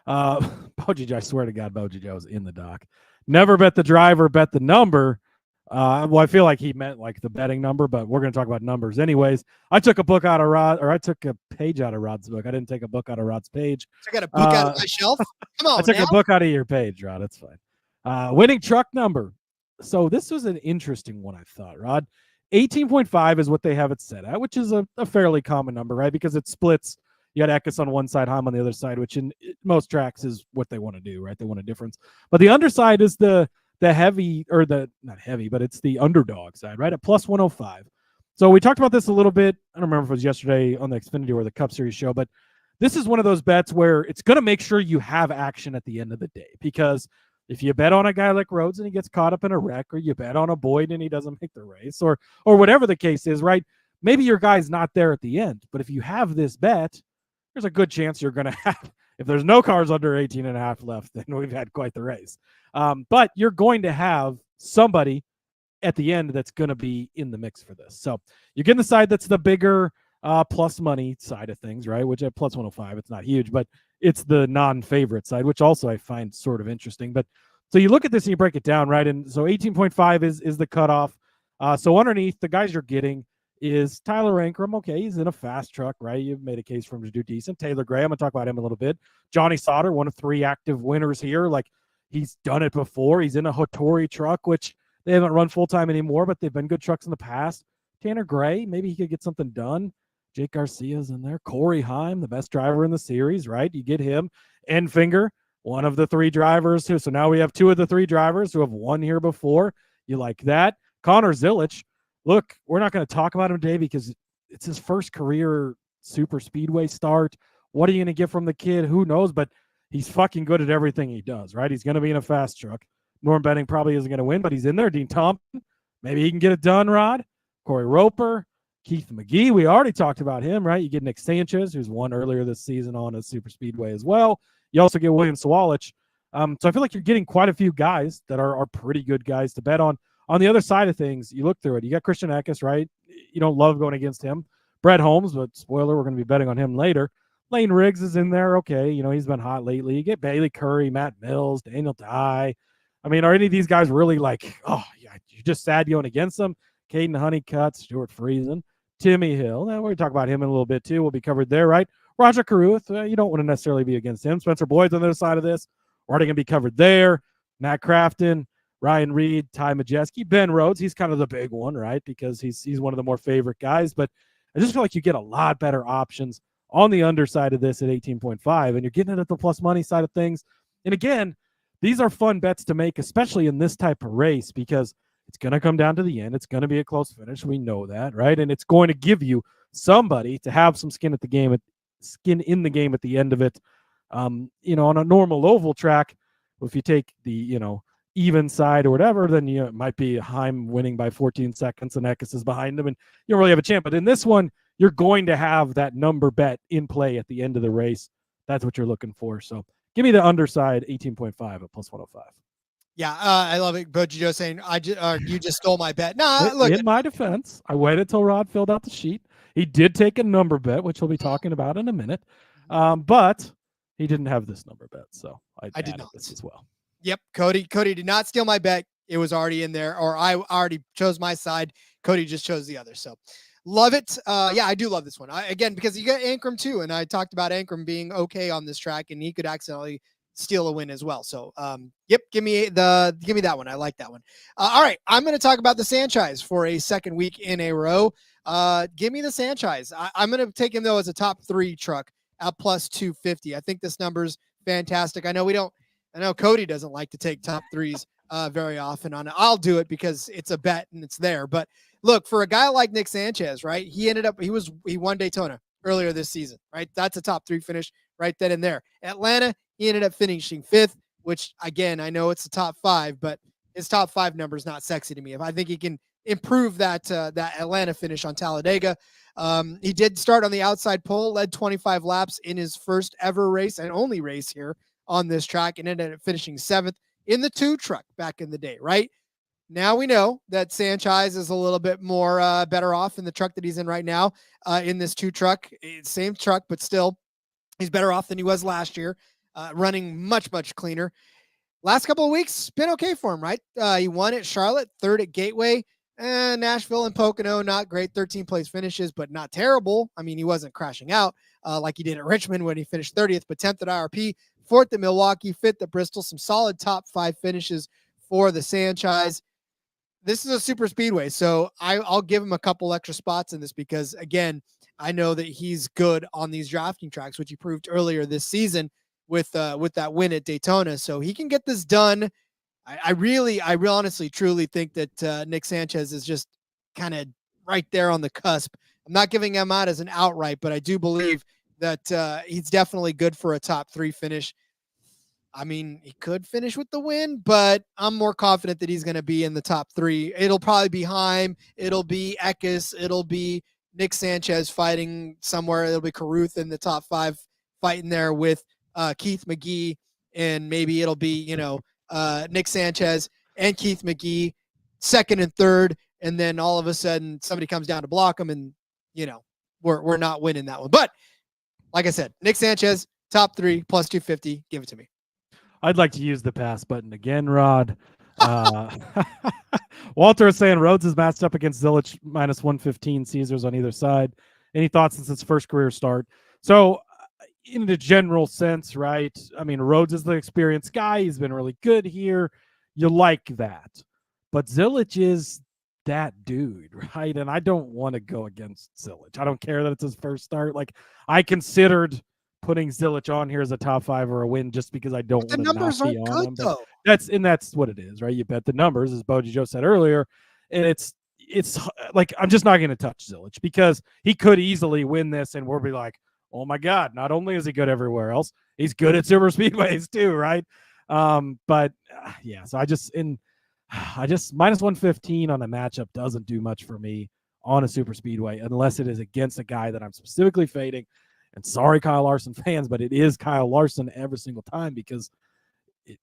Boji Joe, I swear to God, Boji Joe was in the dock. Never bet the driver, bet the number. Well, I feel like he meant like the betting number, but we're going to talk about numbers anyways. I took a book out of I took a page out of Rod's book. I didn't take a book out of Rod's page. I got a book out of my shelf. Come on, I took a book out of your page, Rod. That's fine. Winning truck number. So this was an interesting one, I thought, Rod. 18.5 is what they have it set at, which is a fairly common number, right? Because it splits. You got Eckes on one side, Heim on the other side, which in most tracks is what they want to do, right? They want a difference. But the underside is the heavy, or not heavy, but it's the underdog side, right? At plus 105. So we talked about this a little bit. I don't remember if it was yesterday on the Xfinity or the Cup Series show, but this is one of those bets where it's going to make sure you have action at the end of the day. Because if you bet on a guy like Rhodes and he gets caught up in a wreck, or you bet on a Boyd and he doesn't make the race, or whatever the case is, right? Maybe your guy's not there at the end, but if you have this bet, there's a good chance you're going to have, if there's no cars under 18 and a half left, then we've had quite the race. But you're going to have somebody at the end that's going to be in the mix for this. So you get in the side that's the bigger plus money side of things, right? Which at plus 105, it's not huge, but it's the non-favorite side, which also I find sort of interesting. But so you look at this and you break it down, right? And so 18.5 is the cutoff. So underneath, the guys you're getting is Tyler Ankrum. Okay, he's in a fast truck, right? You've made a case for him to do decent. Taylor Gray, I'm going to talk about him a little bit. Johnny Sauter, one of 3 active winners here. Like, he's done it before. He's in a Hattori truck, which they haven't run full-time anymore, but they've been good trucks in the past. Tanner Gray, maybe he could get something done. Jake Garcia's in there. Corey Heim, the best driver in the series, right? You get him. Enfinger, one of the 3 drivers too. So now we have 2 of the 3 drivers who have won here before. You like that. Connor Zilich. Look, we're not going to talk about him today because it's his first career super speedway start. What are you going to get from the kid? Who knows? But he's fucking good at everything he does, right? He's going to be in a fast truck. Norm Benning probably isn't going to win, but he's in there. Dean Thompson, maybe he can get it done, Rod. Corey Roper, Keith McGee, we already talked about him, right? You get Nick Sanchez, who's won earlier this season on a super speedway as well. You also get William Sawalich. So I feel like you're getting quite a few guys that are pretty good guys to bet on. On the other side of things, you look through it. You got Christian Eckes, right? You don't love going against him. Brett Holmes, but spoiler, we're going to be betting on him later. Lane Riggs is in there. Okay. He's been hot lately. You get Bailey Curry, Matt Mills, Daniel Dye. I mean, are any of these guys really like, oh, yeah, you're just sad going against them? Caden Honeycutt, Stuart Friesen, Timmy Hill. Now, we're going to talk about him in a little bit, too. We'll be covered there, right? Roger Caruth, you don't want to necessarily be against him. Spencer Boyd's on the other side of this. Already going to be covered there. Matt Crafton, Ryan Reed, Ty Majeski, Ben Rhodes. He's kind of the big one, right? Because he's one of the more favorite guys. But I just feel like you get a lot better options on the underside of this at 18.5, and you're getting it at the plus money side of things. And again, these are fun bets to make, especially in this type of race, because it's going to come down to the end. It's going to be a close finish. We know that, right? And it's going to give you somebody to have some skin in the game at the end of it. On a normal oval track, if you take the, even side or whatever, then it might be Heim winning by 14 seconds and Eckes is behind him, and you don't really have a chance. But in this one, you're going to have that number bet in play at the end of the race. That's what you're looking for. So give me the underside 18.5 at plus 105. Yeah, I love it. Boji Joe saying, you just stole my bet. No, look. In my defense, I waited till Rod filled out the sheet. He did take a number bet, which we'll be talking about in a minute. But he didn't have this number bet, so I did not this as well. Yep, Cody did not steal my bet. It was already in there, or I already chose my side. Cody just chose the other. So love it. Yeah, I do love this one. Again, because you got Ankrum too, and I talked about Ankrum being okay on this track, and he could accidentally steal a win as well. So, yep, give me that one. I like that one. All right, I'm going to talk about the Sanchez for a second week in a row. Give me the Sanchez. I'm going to take him though as a top 3 truck at plus 250. I think this number's fantastic. I know Cody doesn't like to take top 3s very often on it. I'll do it because it's a bet and it's there. But look, for a guy like Nick Sanchez, right? He won Daytona earlier this season, right? That's a top 3 finish right then and there. Atlanta, he ended up finishing 5th, which again, I know it's the top 5, but his top 5 number is not sexy to me. If I think he can improve that Atlanta finish on Talladega. He did start on the outside pole, led 25 laps in his first ever race and only race here on this track, and ended up finishing 7th in the 2 truck back in the day, right? Now we know that Sanchez is a little bit more better off in the truck that he's in right now, in this 2 truck. Same truck, but still, he's better off than he was last year, running much, much cleaner. Last couple of weeks, been okay for him, right? He won at Charlotte, 3rd at Gateway, and Nashville and Pocono, not great 13th place finishes, but not terrible. I mean, he wasn't crashing out like he did at Richmond when he finished 30th, but 10th at IRP, 4th at Milwaukee, 5th at Bristol. Some solid top 5 finishes for the Sanchez. This is a super speedway, so I'll give him a couple extra spots in this because, again, I know that he's good on these drafting tracks, which he proved earlier this season with that win at Daytona. So he can get this done. I really honestly, truly think that Nick Sanchez is just kind of right there on the cusp. I'm not giving him out as an outright, but I do believe that he's definitely good for a top 3 finish. I mean, he could finish with the win, but I'm more confident that he's going to be in the top 3. It'll probably be Heim. It'll be Eckes. It'll be Nick Sanchez fighting somewhere. It'll be Caruth in the top 5 fighting there with Keith McGee. And maybe it'll be, Nick Sanchez and Keith McGee, 2nd and 3rd. And then all of a sudden somebody comes down to block him and, we're not winning that one. But like I said, Nick Sanchez, top 3 plus 250. Give it to me. I'd like to use the pass button again, Rod. Walter is saying Rhodes is matched up against Zilich minus 115, Caesars on either side. Any thoughts since his first career start? So in the general sense, right? I mean, Rhodes is the experienced guy. He's been really good here. You like that. But Zilich is that dude, right? And I don't want to go against Zilich. I don't care that it's his first start. Like, I considered putting Zilich on here as a top 5 or a win just because I don't want to not be on him. But that's what it is, right? You bet the numbers, as Boji Joe said earlier, and it's like I'm just not going to touch Zilich because he could easily win this, and we'll be like, oh my God! Not only is he good everywhere else, he's good at super speedways too, right? But yeah, so I just minus 115 on a matchup doesn't do much for me on a super speedway unless it is against a guy that I'm specifically fading. And sorry, Kyle Larson fans, but it is Kyle Larson every single time because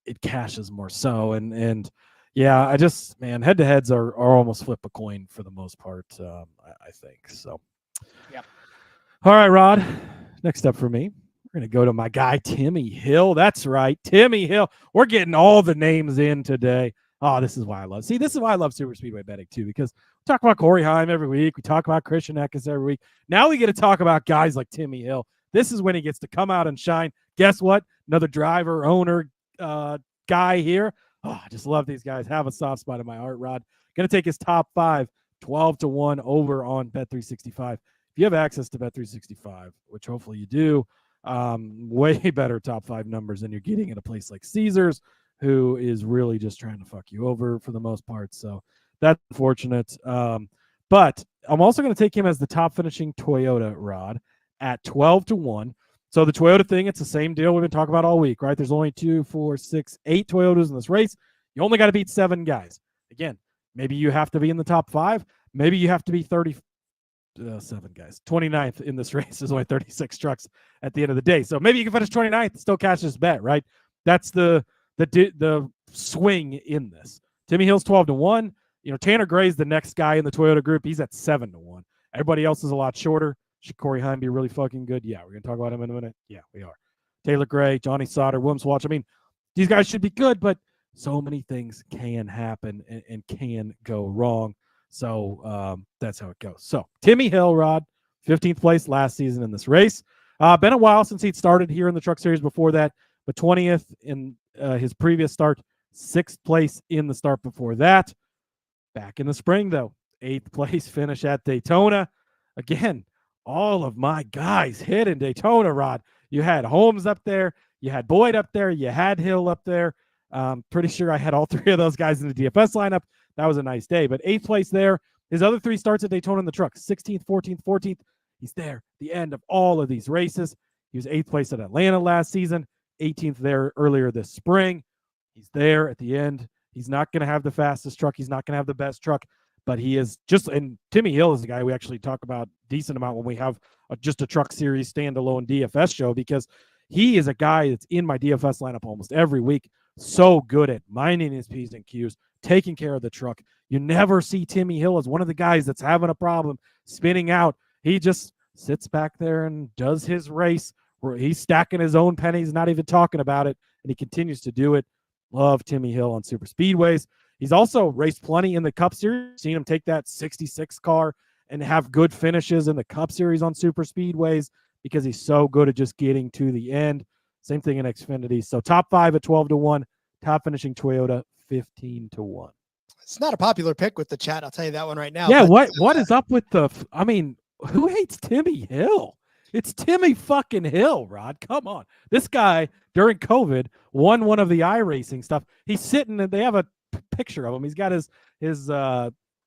it cashes more so. And yeah, head-to-heads are almost flip a coin for the most part, I think. So, yep. All right, Rod, Next up for me, we're going to go to my guy, Timmy Hill. That's right, Timmy Hill. We're getting all the names in today. Oh, this is why I love. See, this is why I love Super Speedway betting too, because we talk about Corey Heim every week. We talk about Christian Eckes every week. Now we get to talk about guys like Timmy Hill. This is when he gets to come out and shine. Guess what? Another driver, owner, guy here. Oh, I just love these guys. Have a soft spot in my heart, Rod. Going to take his top 5, 12-1 over on Bet365. If you have access to Bet365, which hopefully you do, way better top 5 numbers than you're getting at a place like Caesars, who is really just trying to fuck you over for the most part. So that's unfortunate. But I'm also going to take him as the top finishing Toyota, Rod, at 12-1. So the Toyota thing, it's the same deal we've been talking about all week, right? There's only 2, 4, 6, 8 Toyotas in this race. You only got to beat 7 guys. Again, maybe you have to be in the top 5. Maybe you have to be 7 guys. 29th in this race. There's only 36 trucks at the end of the day. So maybe you can finish 29th and still cash this bet, right? That's the swing in this. Timmy Hill's 12-1. Tanner Gray's the next guy in the Toyota group. He's at 7-1. Everybody else is a lot shorter. Should Corey Heim be really fucking good? Yeah, we're going to talk about him in a minute. Yeah, we are. Taylor Gray, Johnny Sauter, Williams Watch. I mean, these guys should be good, but so many things can happen and can go wrong. So that's how it goes. So Timmy Hill, Rod, 15th place last season in this race. Been a while since he'd started here in the Truck Series before that, but 20th in his previous start, 6th place in the start before that. Back in the spring, though, 8th place finish at Daytona. Again, all of my guys hit in Daytona, Rod. You had Holmes up there. You had Boyd up there. You had Hill up there. Pretty sure I had all 3 of those guys in the DFS lineup. That was a nice day. But 8th place there. His other 3 starts at Daytona in the truck. 16th, 14th, 14th. He's there at the end of all of these races. He was 8th place at Atlanta last season. 18th there earlier this spring. He's there at the end. He's not going to have the fastest truck. He's not going to have the best truck. But he is just, and Timmy Hill is a guy we actually talk about a decent amount when we have just a Truck Series standalone DFS show, because he is a guy that's in my DFS lineup almost every week. So good at minding his P's and Q's, taking care of the truck. You never see Timmy Hill as one of the guys that's having a problem spinning out. He just sits back there and does his race where he's stacking his own pennies, not even talking about it, and he continues to do it. Love Timmy Hill on super speedways. He's also raced plenty in the Cup Series. Seen him take that 66 car and have good finishes in the Cup Series on super speedways because he's so good at just getting to the end. Same thing in Xfinity. So top 5 at 12-1, top finishing Toyota 15-1. It's not a popular pick with the chat. I'll tell you that one right now. Yeah, what is up with who hates Timmy Hill? It's Timmy fucking Hill, Rod. Come on. This guy, during COVID, won one of the iRacing stuff. He's sitting, and they have a picture of him. He's got his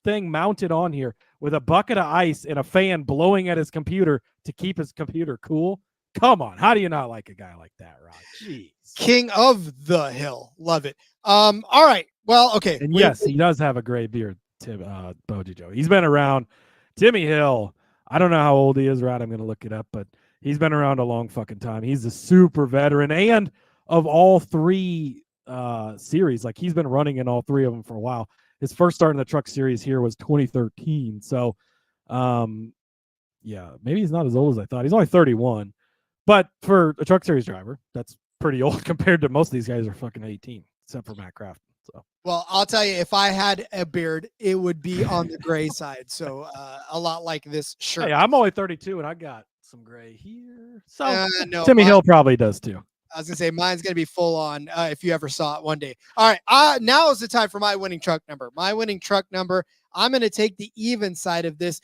thing mounted on here with a bucket of ice and a fan blowing at his computer to keep his computer cool. Come on. How do you not like a guy like that, Rod? Jeez. King of the Hill. Love it. All right. Well, okay. And yes, he does have a gray beard, Boji Joe. He's been around. Timmy Hill, I don't know how old he is, Rod. I'm going to look it up, but he's been around a long fucking time. He's a super veteran, and of all 3 series, like he's been running in all 3 of them for a while. His first start in the Truck Series here was 2013. So, yeah, maybe he's not as old as I thought. He's only 31, but for a Truck Series driver, that's pretty old compared to most of these guys are fucking 18, except for Matt Craftsman. So, well, I'll tell you, if I had a beard, it would be on the gray side. So, a lot like this shirt. Hey, I'm only 32, and I got some gray here. So, no, Timmy Hill probably does too. I was gonna say mine's gonna be full on if you ever saw it one day. All right, now is the time for my winning truck number. My winning truck number. I'm gonna take the even side of this.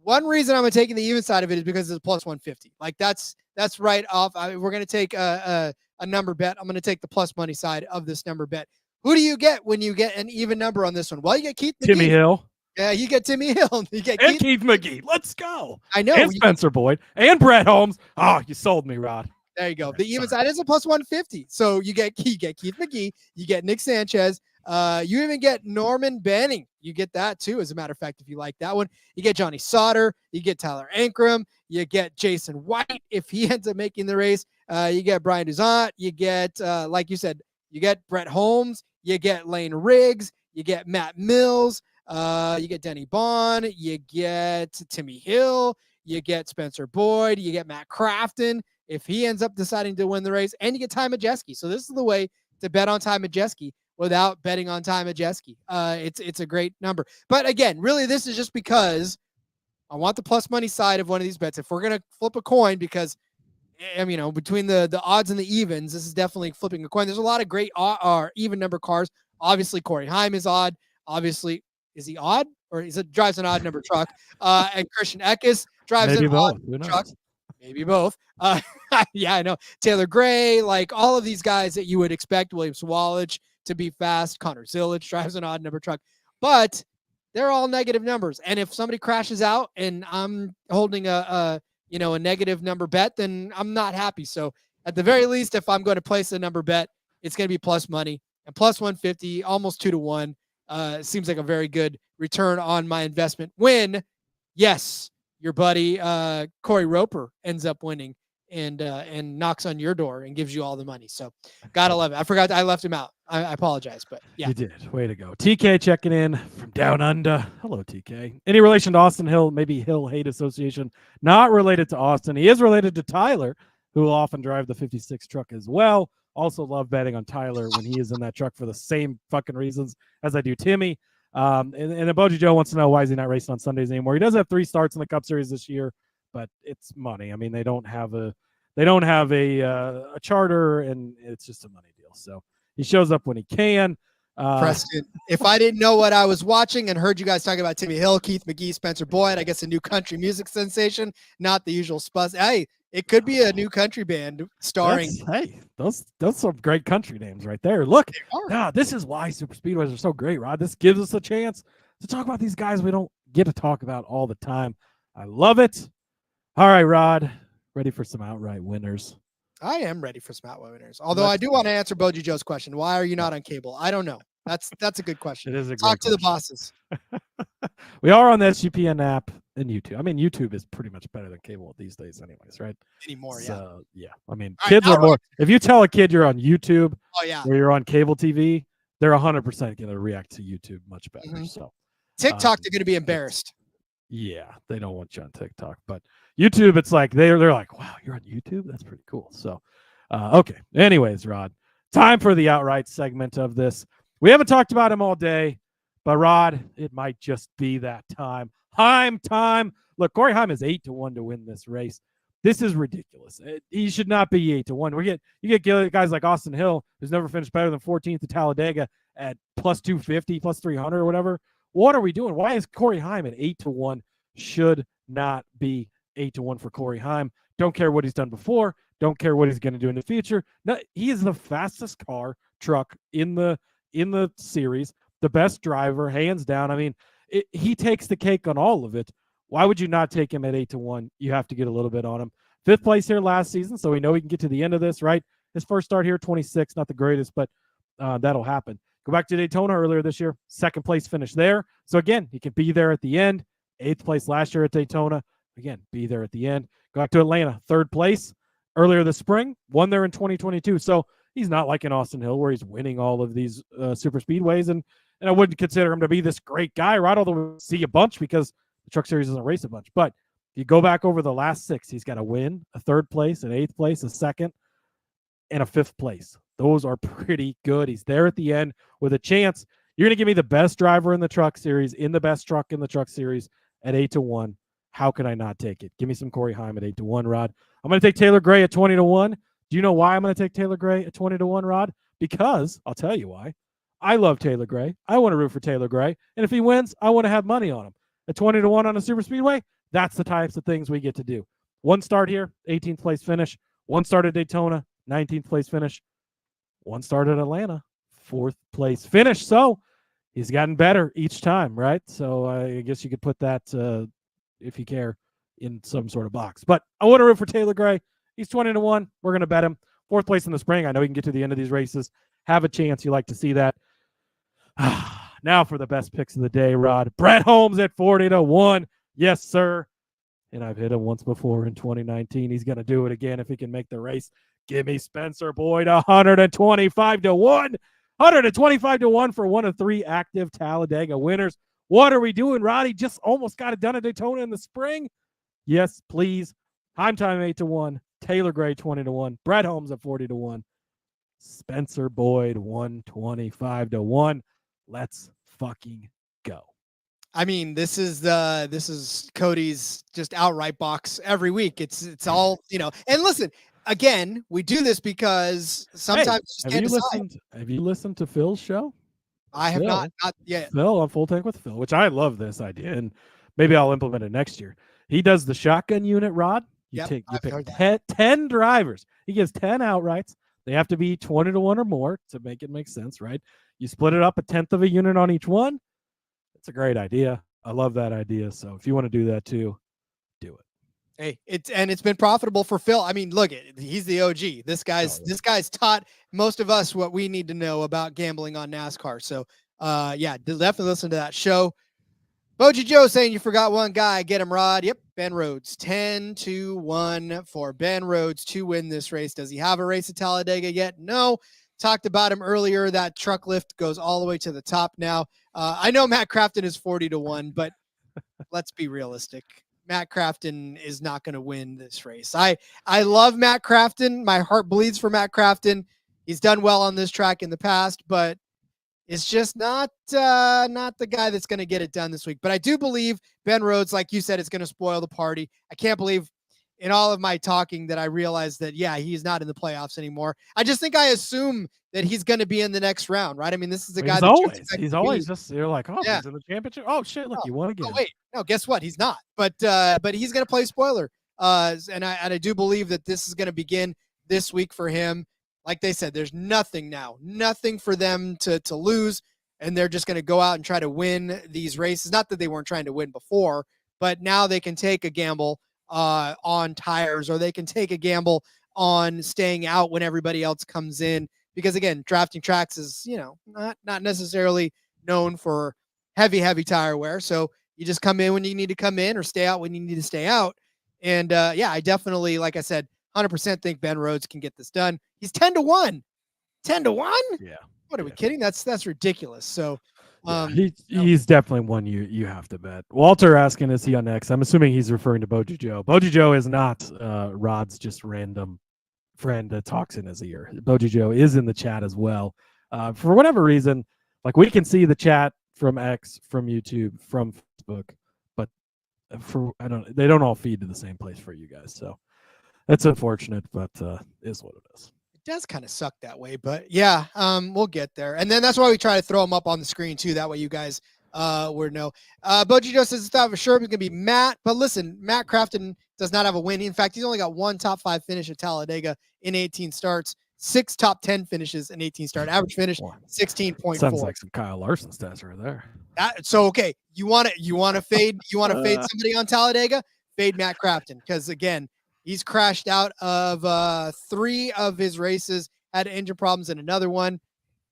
One reason I'm taking the even side of it is because it's plus 150. Like that's right off. We're gonna take a number bet. I'm gonna take the plus money side of this number bet. Who do you get when you get an even number on this one? Well, you get Keith McGee. Timmy Hill. Yeah, you get Timmy Hill. You get Keith McGee. Let's go. I know. And Spencer Boyd and Brett Holmes. Oh, you sold me, Rod. There you go. The even side is a plus 150. So you get Keith McGee, you get Nick Sanchez, you even get Norman Banning. You get that too, as a matter of fact, if you like that one. You get Johnny Sauter, you get Tyler Ankrum, you get Jason White if he ends up making the race. You get Brian Duzant, you get like you said, you get Brett Holmes, you get Lane Riggs, you get Matt Mills, you get Denny Bond, you get Timmy Hill. you get Spencer Boyd, you get Matt Crafton if he ends up deciding to win the race, and you get Ty Majeski. So this is the way to bet on Ty Majeski without betting on Ty Majeski. It's a great number. But again, really, this is just because I want the plus money side of one of these bets. If we're going to flip a coin, because between the odds and the evens, this is definitely flipping a coin. There's a lot of great even number cars. Obviously, Corey Heim is odd. Obviously, is he odd or drives an odd number truck? And Christian Eckes drives an odd truck. Maybe both. Yeah, I know. Taylor Gray, like all of these guys that you would expect. William Swalage to be fast. Connor Zillage drives an odd number truck, but they're all negative numbers. And if somebody crashes out and I'm holding a negative number bet, then I'm not happy. So at the very least, if I'm going to place a number bet, it's going to be plus money, and plus 150, almost 2-1. Seems like a very good return on my investment when, yes, your buddy Corey Roper ends up winning and knocks on your door and gives you all the money. So gotta love it. I forgot I left him out. I apologize, but yeah. You did. Way to go. TK checking in from down under. Hello, TK. Any relation to Austin Hill? Maybe Hill Hate Association. Not related to Austin. He is related to Tyler, who will often drive the 56 truck as well. Also love betting on Tyler when he is in that truck for the same fucking reasons as I do Timmy. And Boji Joe wants to know, why is he not racing on Sundays anymore? He does have 3 starts in the Cup Series this year, but it's money. I mean, they don't have a charter, and it's just a money deal. So he shows up when he can. Preston, if I didn't know what I was watching and heard you guys talking about Timmy Hill, Keith McGee, Spencer Boyd, I guess a new country music sensation, not the usual spuzz. Hey, it could be a new country band starring. Those some great country names right there. Look, this is why super speedways are so great, Rod. This gives us a chance to talk about these guys we don't get to talk about all the time. I love it. All right, Rod, ready for some outright winners? I am ready for some outright winners. Although I do want to answer Boji Joe's question. Why are you not on cable? I don't know. That's a good question. It is a Talk to the bosses. We are on the SGPN app and YouTube. I mean, YouTube is pretty much better than cable these days anyways, right? Anymore, yeah. So, yeah. I mean, kids are more. If you tell a kid you're on YouTube or you're on cable TV, they're 100% going to react to YouTube much better. Mm-hmm. So TikTok, they're going to be embarrassed. Yeah, they don't want you on TikTok, but YouTube, it's like they're like, wow, you're on YouTube? That's pretty cool. So, okay. Anyways, Rod, time for the outright segment of this. We haven't talked about him all day, but Rod, it might just be that time. Heim time. Look, Corey Heim is 8-1 to win this race. This is ridiculous. He should not be 8-1. You get guys like Austin Hill, who's never finished better than 14th at Talladega, at plus 250, plus 300 or whatever. What are we doing? Why is Corey Heim at 8-1? Should not be 8-1 for Corey Heim. Don't care what he's done before. Don't care what he's going to do in the future. No, he is the fastest truck in the series, the best driver, hands down. I mean, he takes the cake on all of it. Why would you not take him at 8-1? You have to get a little bit on him. 5th place here last season, so we know he can get to the end of this, right? His first start here, 26, not the greatest, but that'll happen. Go back to Daytona earlier this year, 2nd place finish there. So again, he can be there at the end. 8th place last year at Daytona. Again, be there at the end. Go back to Atlanta, 3rd place earlier this spring, won there in 2022. So he's not like an Austin Hill where he's winning all of these super speedways. And I wouldn't consider him to be this great guy, right? Although we see a bunch because the Truck Series doesn't race a bunch. But if you go back over the last 6, he's got a win, a 3rd place, an 8th place, a 2nd, and a 5th place. Those are pretty good. He's there at the end with a chance. You're going to give me the best driver in the Truck Series, in the best truck in the Truck Series at 8-1. How can I not take it? Give me some Corey Heim at 8-1, Rod. I'm going to take Taylor Gray at 20-1. Do you know why I'm going to take Taylor Gray at 20-1, Rod? Because I'll tell you why. I love Taylor Gray. I want to root for Taylor Gray. And if he wins, I want to have money on him. At 20-1 on a super speedway, that's the types of things we get to do. 1 start here, 18th place finish. 1 start at Daytona, 19th place finish. 1 start at Atlanta, 4th place finish. So he's gotten better each time, right? So I guess you could put that, if you care, in some sort of box. But I want to root for Taylor Gray. He's 20-1. We're going to bet him. 4th place in the spring. I know he can get to the end of these races. Have a chance. You like to see that. Now for the best picks of the day, Rod. Brett Holmes at 40-1. Yes, sir. And I've hit him once before in 2019. He's going to do it again if he can make the race. Give me Spencer Boyd 125-1. 125-1 for one of 3 active Talladega winners. What are we doing, Roddy? Just almost got it done at Daytona in the spring. Yes, please. Time 8-1. Taylor Gray 20-1. Brett Holmes at 40-1. Spencer Boyd 125-1. Let's fucking go. I mean, this is Cody's just outright box every week. It's all, and listen, again, we do this because sometimes have you listened to Phil's show? I have not yet. Phil on Full Tank with Phil, which I love this idea, and maybe I'll implement it next year. He does the shotgun unit, Rod. You pick 10 drivers. He gives 10 outrights. They have to be 20-1 or more to make it make sense, right? You split it up 1/10 of a unit on each one. It's a great idea. I love that idea. So if you want to do that too, do it. Hey, it's been profitable for Phil. I mean, look, he's the OG. This guy's taught most of us what we need to know about gambling on NASCAR. So, definitely listen to that show. Boji Joe saying you forgot one guy. Get him, Rod. Yep, Ben Rhodes. 10-1 for Ben Rhodes to win this race. Does he have a race at Talladega yet? No. Talked about him earlier. That truck lift goes all the way to the top now. I know Matt Crafton is 40-1, but let's be realistic. Matt Crafton is not going to win this race. I love Matt Crafton. My heart bleeds for Matt Crafton. He's done well on this track in the past, but it's just not the guy that's going to get it done this week. But I do believe Ben Rhodes, like you said, is going to spoil the party. I can't believe in all of my talking that I realized that, he's not in the playoffs anymore. I just think I assume that he's going to be in the next round, right? I mean, this is the guy he's always just, you're like, he's in the championship. Oh shit, look, you won again. Oh, wait, no, guess what? He's not. But he's going to play spoiler. And I do believe that this is going to begin this week for him. Like they said, there's nothing for them to lose, and they're just going to go out and try to win these races. Not that they weren't trying to win before, but now they can take a gamble on tires, or they can take a gamble on staying out when everybody else comes in. Because again, drafting tracks is, not necessarily known for heavy tire wear. So you just come in when you need to come in, or stay out when you need to stay out. And I definitely, like I said, 100% think Ben Rhodes can get this done. He's 10-1. 10-1? Yeah. What are we kidding? That's ridiculous. So he's definitely one you have to bet. Walter asking, is he on X? I'm assuming he's referring to Boji Joe. Boji Joe is not Rod's just random friend that talks in his ear. Boji Joe is in the chat as well. For whatever reason, like, we can see the chat from X, from YouTube, from Facebook, but they don't all feed to the same place for you guys. So it's unfortunate, but is what it is. It does kind of suck that way, but we'll get there. And then that's why we try to throw them up on the screen too. That way you guys would know. Boji Joe says it's not for sure it's going to be Matt, but listen, Matt Crafton does not have a win. In fact, he's only got one top 5 finish at Talladega in 18 starts, 6 top 10 finishes in 18 start. Average finish 16.4. Sounds like some Kyle Larson stats right there. Okay, you want to fade somebody on Talladega? Fade Matt Crafton, because again, he's crashed out of 3 of his races, had engine problems in another one.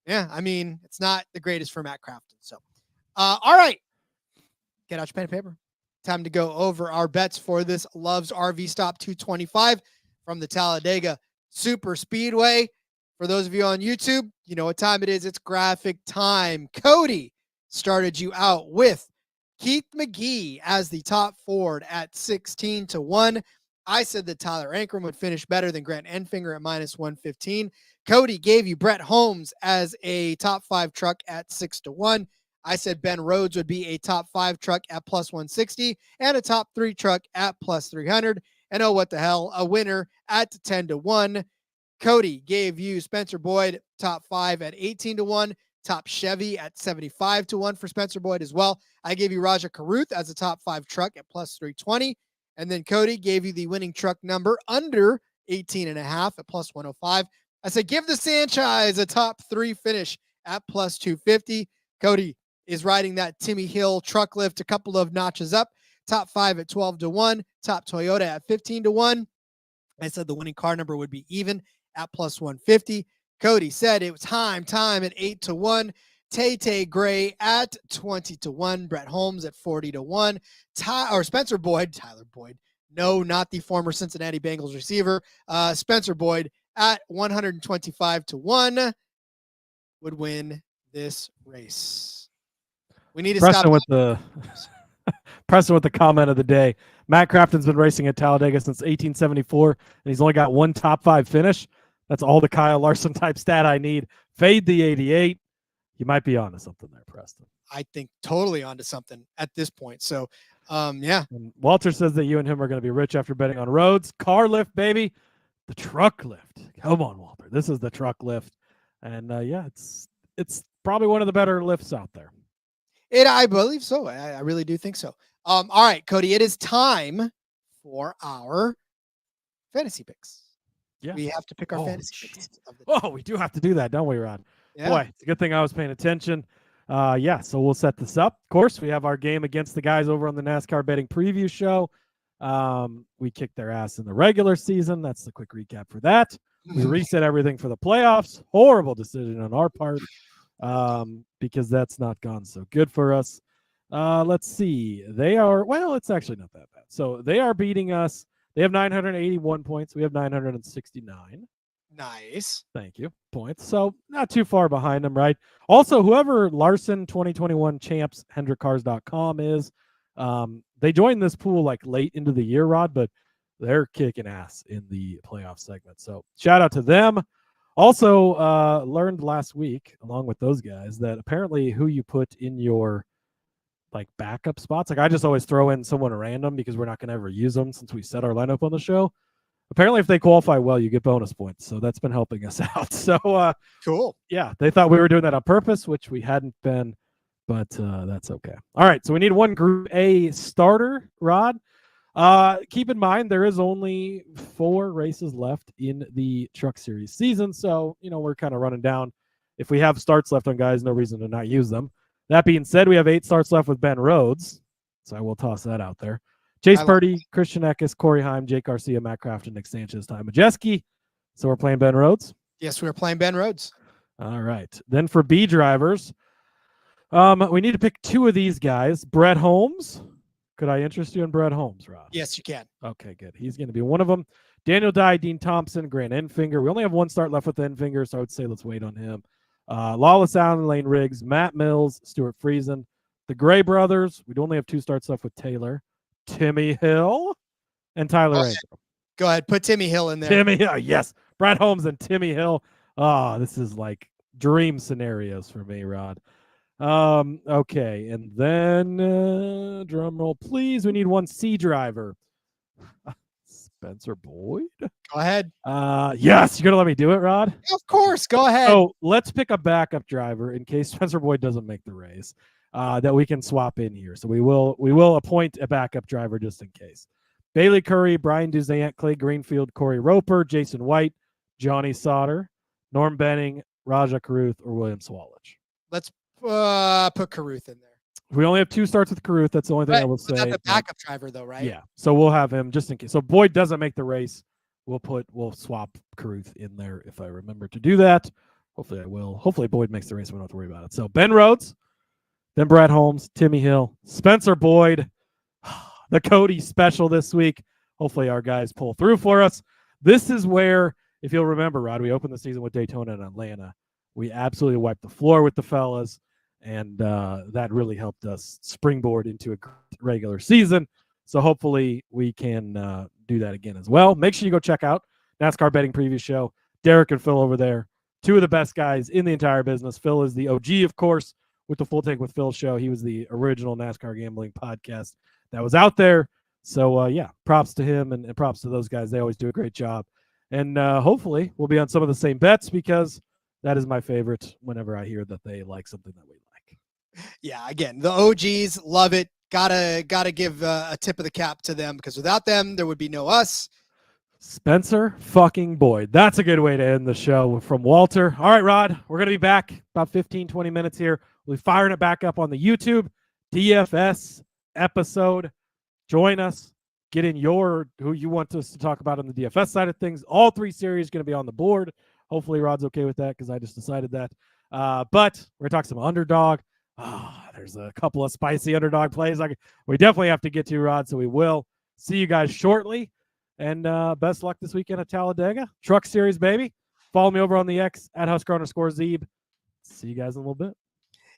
Yeah, I mean, it's not the greatest for Matt Crafton. So, all right, get out your pen and paper. Time to go over our bets for this Love's RV Stop 225 from the Talladega Superspeedway. For those of you on YouTube, you know what time it is. It's graphic time. Cody started you out with Keith McGee as the top Ford at 16-1. I said that Tyler Ankrum would finish better than Grant Enfinger at -115. Cody gave you Brett Holmes as a top 5 truck at 6-1. I said Ben Rhodes would be a top 5 truck at +160 and a top 3 truck at +300. And oh, what the hell, a winner at 10-1. Cody gave you Spencer Boyd top 5 at 18-1, top Chevy at 75-1 for Spencer Boyd as well. I gave you Raja Karuth as a top 5 truck at +320. And then Cody gave you the winning truck number under 18.5 at +105. I said, give the Sanchez a top 3 finish at +250. Cody is riding that Timmy Hill truck lift a couple of notches up. Top 5 at 12-1. Top Toyota at 15-1. I said the winning car number would be even at +150. Cody said it was time at 8-1. Tay Gray at 20-1. Brett Holmes at 40-1. Spencer Boyd, Tyler Boyd. No, not the former Cincinnati Bengals receiver. Spencer Boyd at 125-1 would win this race. We need to stop with the Preston with the comment of the day. Matt Crafton's been racing at Talladega since 1874, and he's only got one top 5 finish. That's all the Kyle Larson type stat I need. Fade the 88. You might be onto something there, Preston. I think totally onto something at this point. So, yeah. And Walter says that you and him are going to be rich after betting on Rhodes. Car lift, baby. The truck lift. Come on, Walter. This is the truck lift. And, yeah, it's probably one of the better lifts out there. I believe so. I really do think so. All right, Cody, it is time for our fantasy picks. Yeah. We have to pick our fantasy picks. We do have to do that, don't we, Rod? Yeah. Boy, it's a good thing I was paying attention. Yeah, so we'll set this up. Of course, we have our game against the guys over on the NASCAR Betting Preview Show. We kicked their ass in the regular season. That's the quick recap for that. We reset everything for the playoffs. Horrible decision on our part because that's not gone so good for us. Let's see. It's actually not that bad. So they are beating us. They have 981 points. We have 969. Nice. Thank you. Points. So not too far behind them, right? Also, whoever Larson 2021 champs HendrickCars.com is, they joined this pool like late into the year, Rod, but they're kicking ass in the playoff segment. So shout out to them. Also, learned last week, along with those guys, that apparently who you put in your like backup spots, like I just always throw in someone random because we're not going to ever use them since we set our lineup on the show. Apparently, if they qualify well, you get bonus points. So that's been helping us out. So cool. Yeah, they thought we were doing that on purpose, which we hadn't been, but that's okay. All right, so we need one Group A starter, Rod. Keep in mind, there is only 4 races left in the Truck Series season. So, we're kind of running down. If we have starts left on guys, no reason to not use them. That being said, we have 8 starts left with Ben Rhodes. So I will toss that out there. Chase Purdy, Christian Eckes, Corey Heim, Jake Garcia, Matt Crafton, Nick Sanchez, Ty Majeski. So we're playing Ben Rhodes? Yes, we're playing Ben Rhodes. All right. Then for B drivers, we need to pick 2 of these guys. Brett Holmes. Could I interest you in Brett Holmes, Rod? Yes, you can. Okay, good. He's going to be one of them. Daniel Dye, Dean Thompson, Grant Enfinger. We only have 1 start left with Enfinger, so I would say let's wait on him. Lawless Allen, Lane Riggs, Matt Mills, Stuart Friesen. The Gray brothers. We'd only have 2 starts left with Taylor. Timmy Hill and Tyler Ingram. Go ahead. Put Timmy Hill in there. Timmy Hill, yes. Brett Holmes and Timmy Hill. This is like dream scenarios for me, Rod. Okay, and then drum roll, please. We need 1 C driver. Spencer Boyd. Go ahead. Yes, you're gonna let me do it, Rod? Of course. Go ahead. So let's pick a backup driver in case Spencer Boyd doesn't make the race. That we can swap in here. So we will appoint a backup driver just in case. Bailey Curry, Brian Duzant, Clay Greenfield, Corey Roper, Jason White, Johnny Sauter, Norm Benning, Raja Caruth, or William Swalledge. Let's put Caruth in there. We only have 2 starts with Caruth. That's the only thing I will say. That's the backup driver, though, right? Yeah. So we'll have him just in case. So Boyd doesn't make the race. We'll swap Caruth in there if I remember to do that. Hopefully I will. Hopefully Boyd makes the race. We don't have to worry about it. So Ben Rhodes, then Brett Holmes, Timmy Hill, Spencer Boyd, the Cody special this week. Hopefully our guys pull through for us. This is where, if you'll remember, Rod, we opened the season with Daytona and Atlanta. We absolutely wiped the floor with the fellas, and that really helped us springboard into a regular season. So hopefully we can do that again as well. Make sure you go check out NASCAR Betting Preview Show. Derek and Phil over there, 2 of the best guys in the entire business. Phil is the OG, of course, with the Full Take with Phil show. He was the original NASCAR Gambling Podcast that was out there. So, yeah, props to him and props to those guys. They always do a great job. And hopefully we'll be on some of the same bets because that is my favorite whenever I hear that they like something that we like. Yeah, again, the OGs love it. Gotta give a tip of the cap to them because without them, there would be no us. Spencer fucking Boyd. That's a good way to end the show from Walter. All right, Rod, we're going to be back about 15, 20 minutes here. We'll be firing it back up on the YouTube DFS episode. Join us. Get in who you want us to talk about on the DFS side of things. All 3 series going to be on the board. Hopefully Rod's okay with that because I just decided that. But we're going to talk some underdog. There's a couple of spicy underdog plays we definitely have to get to, Rod, so we will. See you guys shortly. And best luck this weekend at Talladega. Truck Series, baby. Follow me over on the X at Husker_Zeeb. See you guys in a little bit.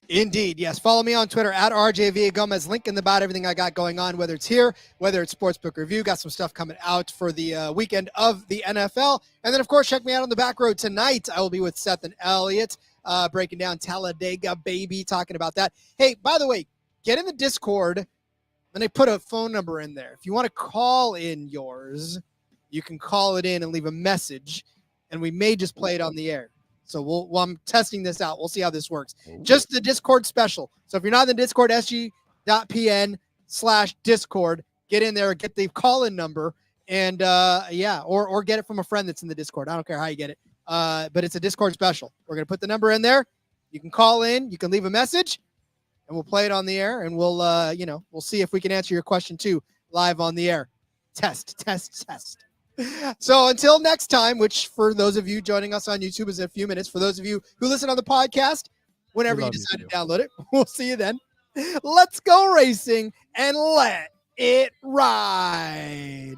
Indeed, yes. Follow me on Twitter at RJ Villagomez. Link in the bio, everything I got going on, whether it's here, whether it's Sportsbook Review. Got some stuff coming out for the weekend of the NFL. And then, of course, check me out on the back road tonight. I will be with Seth and Elliot breaking down Talladega, baby, talking about that. Hey, by the way, get in the Discord, and they put a phone number in there. If you want to call in yours, you can call it in and leave a message, and we may just play it on the air. So I'm testing this out. We'll see how this works. Just the Discord special. So if you're not in the Discord, sg.pn/Discord, get in there, get the call-in number, and or get it from a friend that's in the Discord. I don't care how you get it. But it's a Discord special. We're going to put the number in there. You can call in, you can leave a message, and we'll play it on the air, and we'll see if we can answer your question too live on the air. Test. So until next time, which for those of you joining us on YouTube is in a few minutes, for those of you who listen on the podcast, whenever you decide to download it, we'll see you then. Let's go racing and let it ride.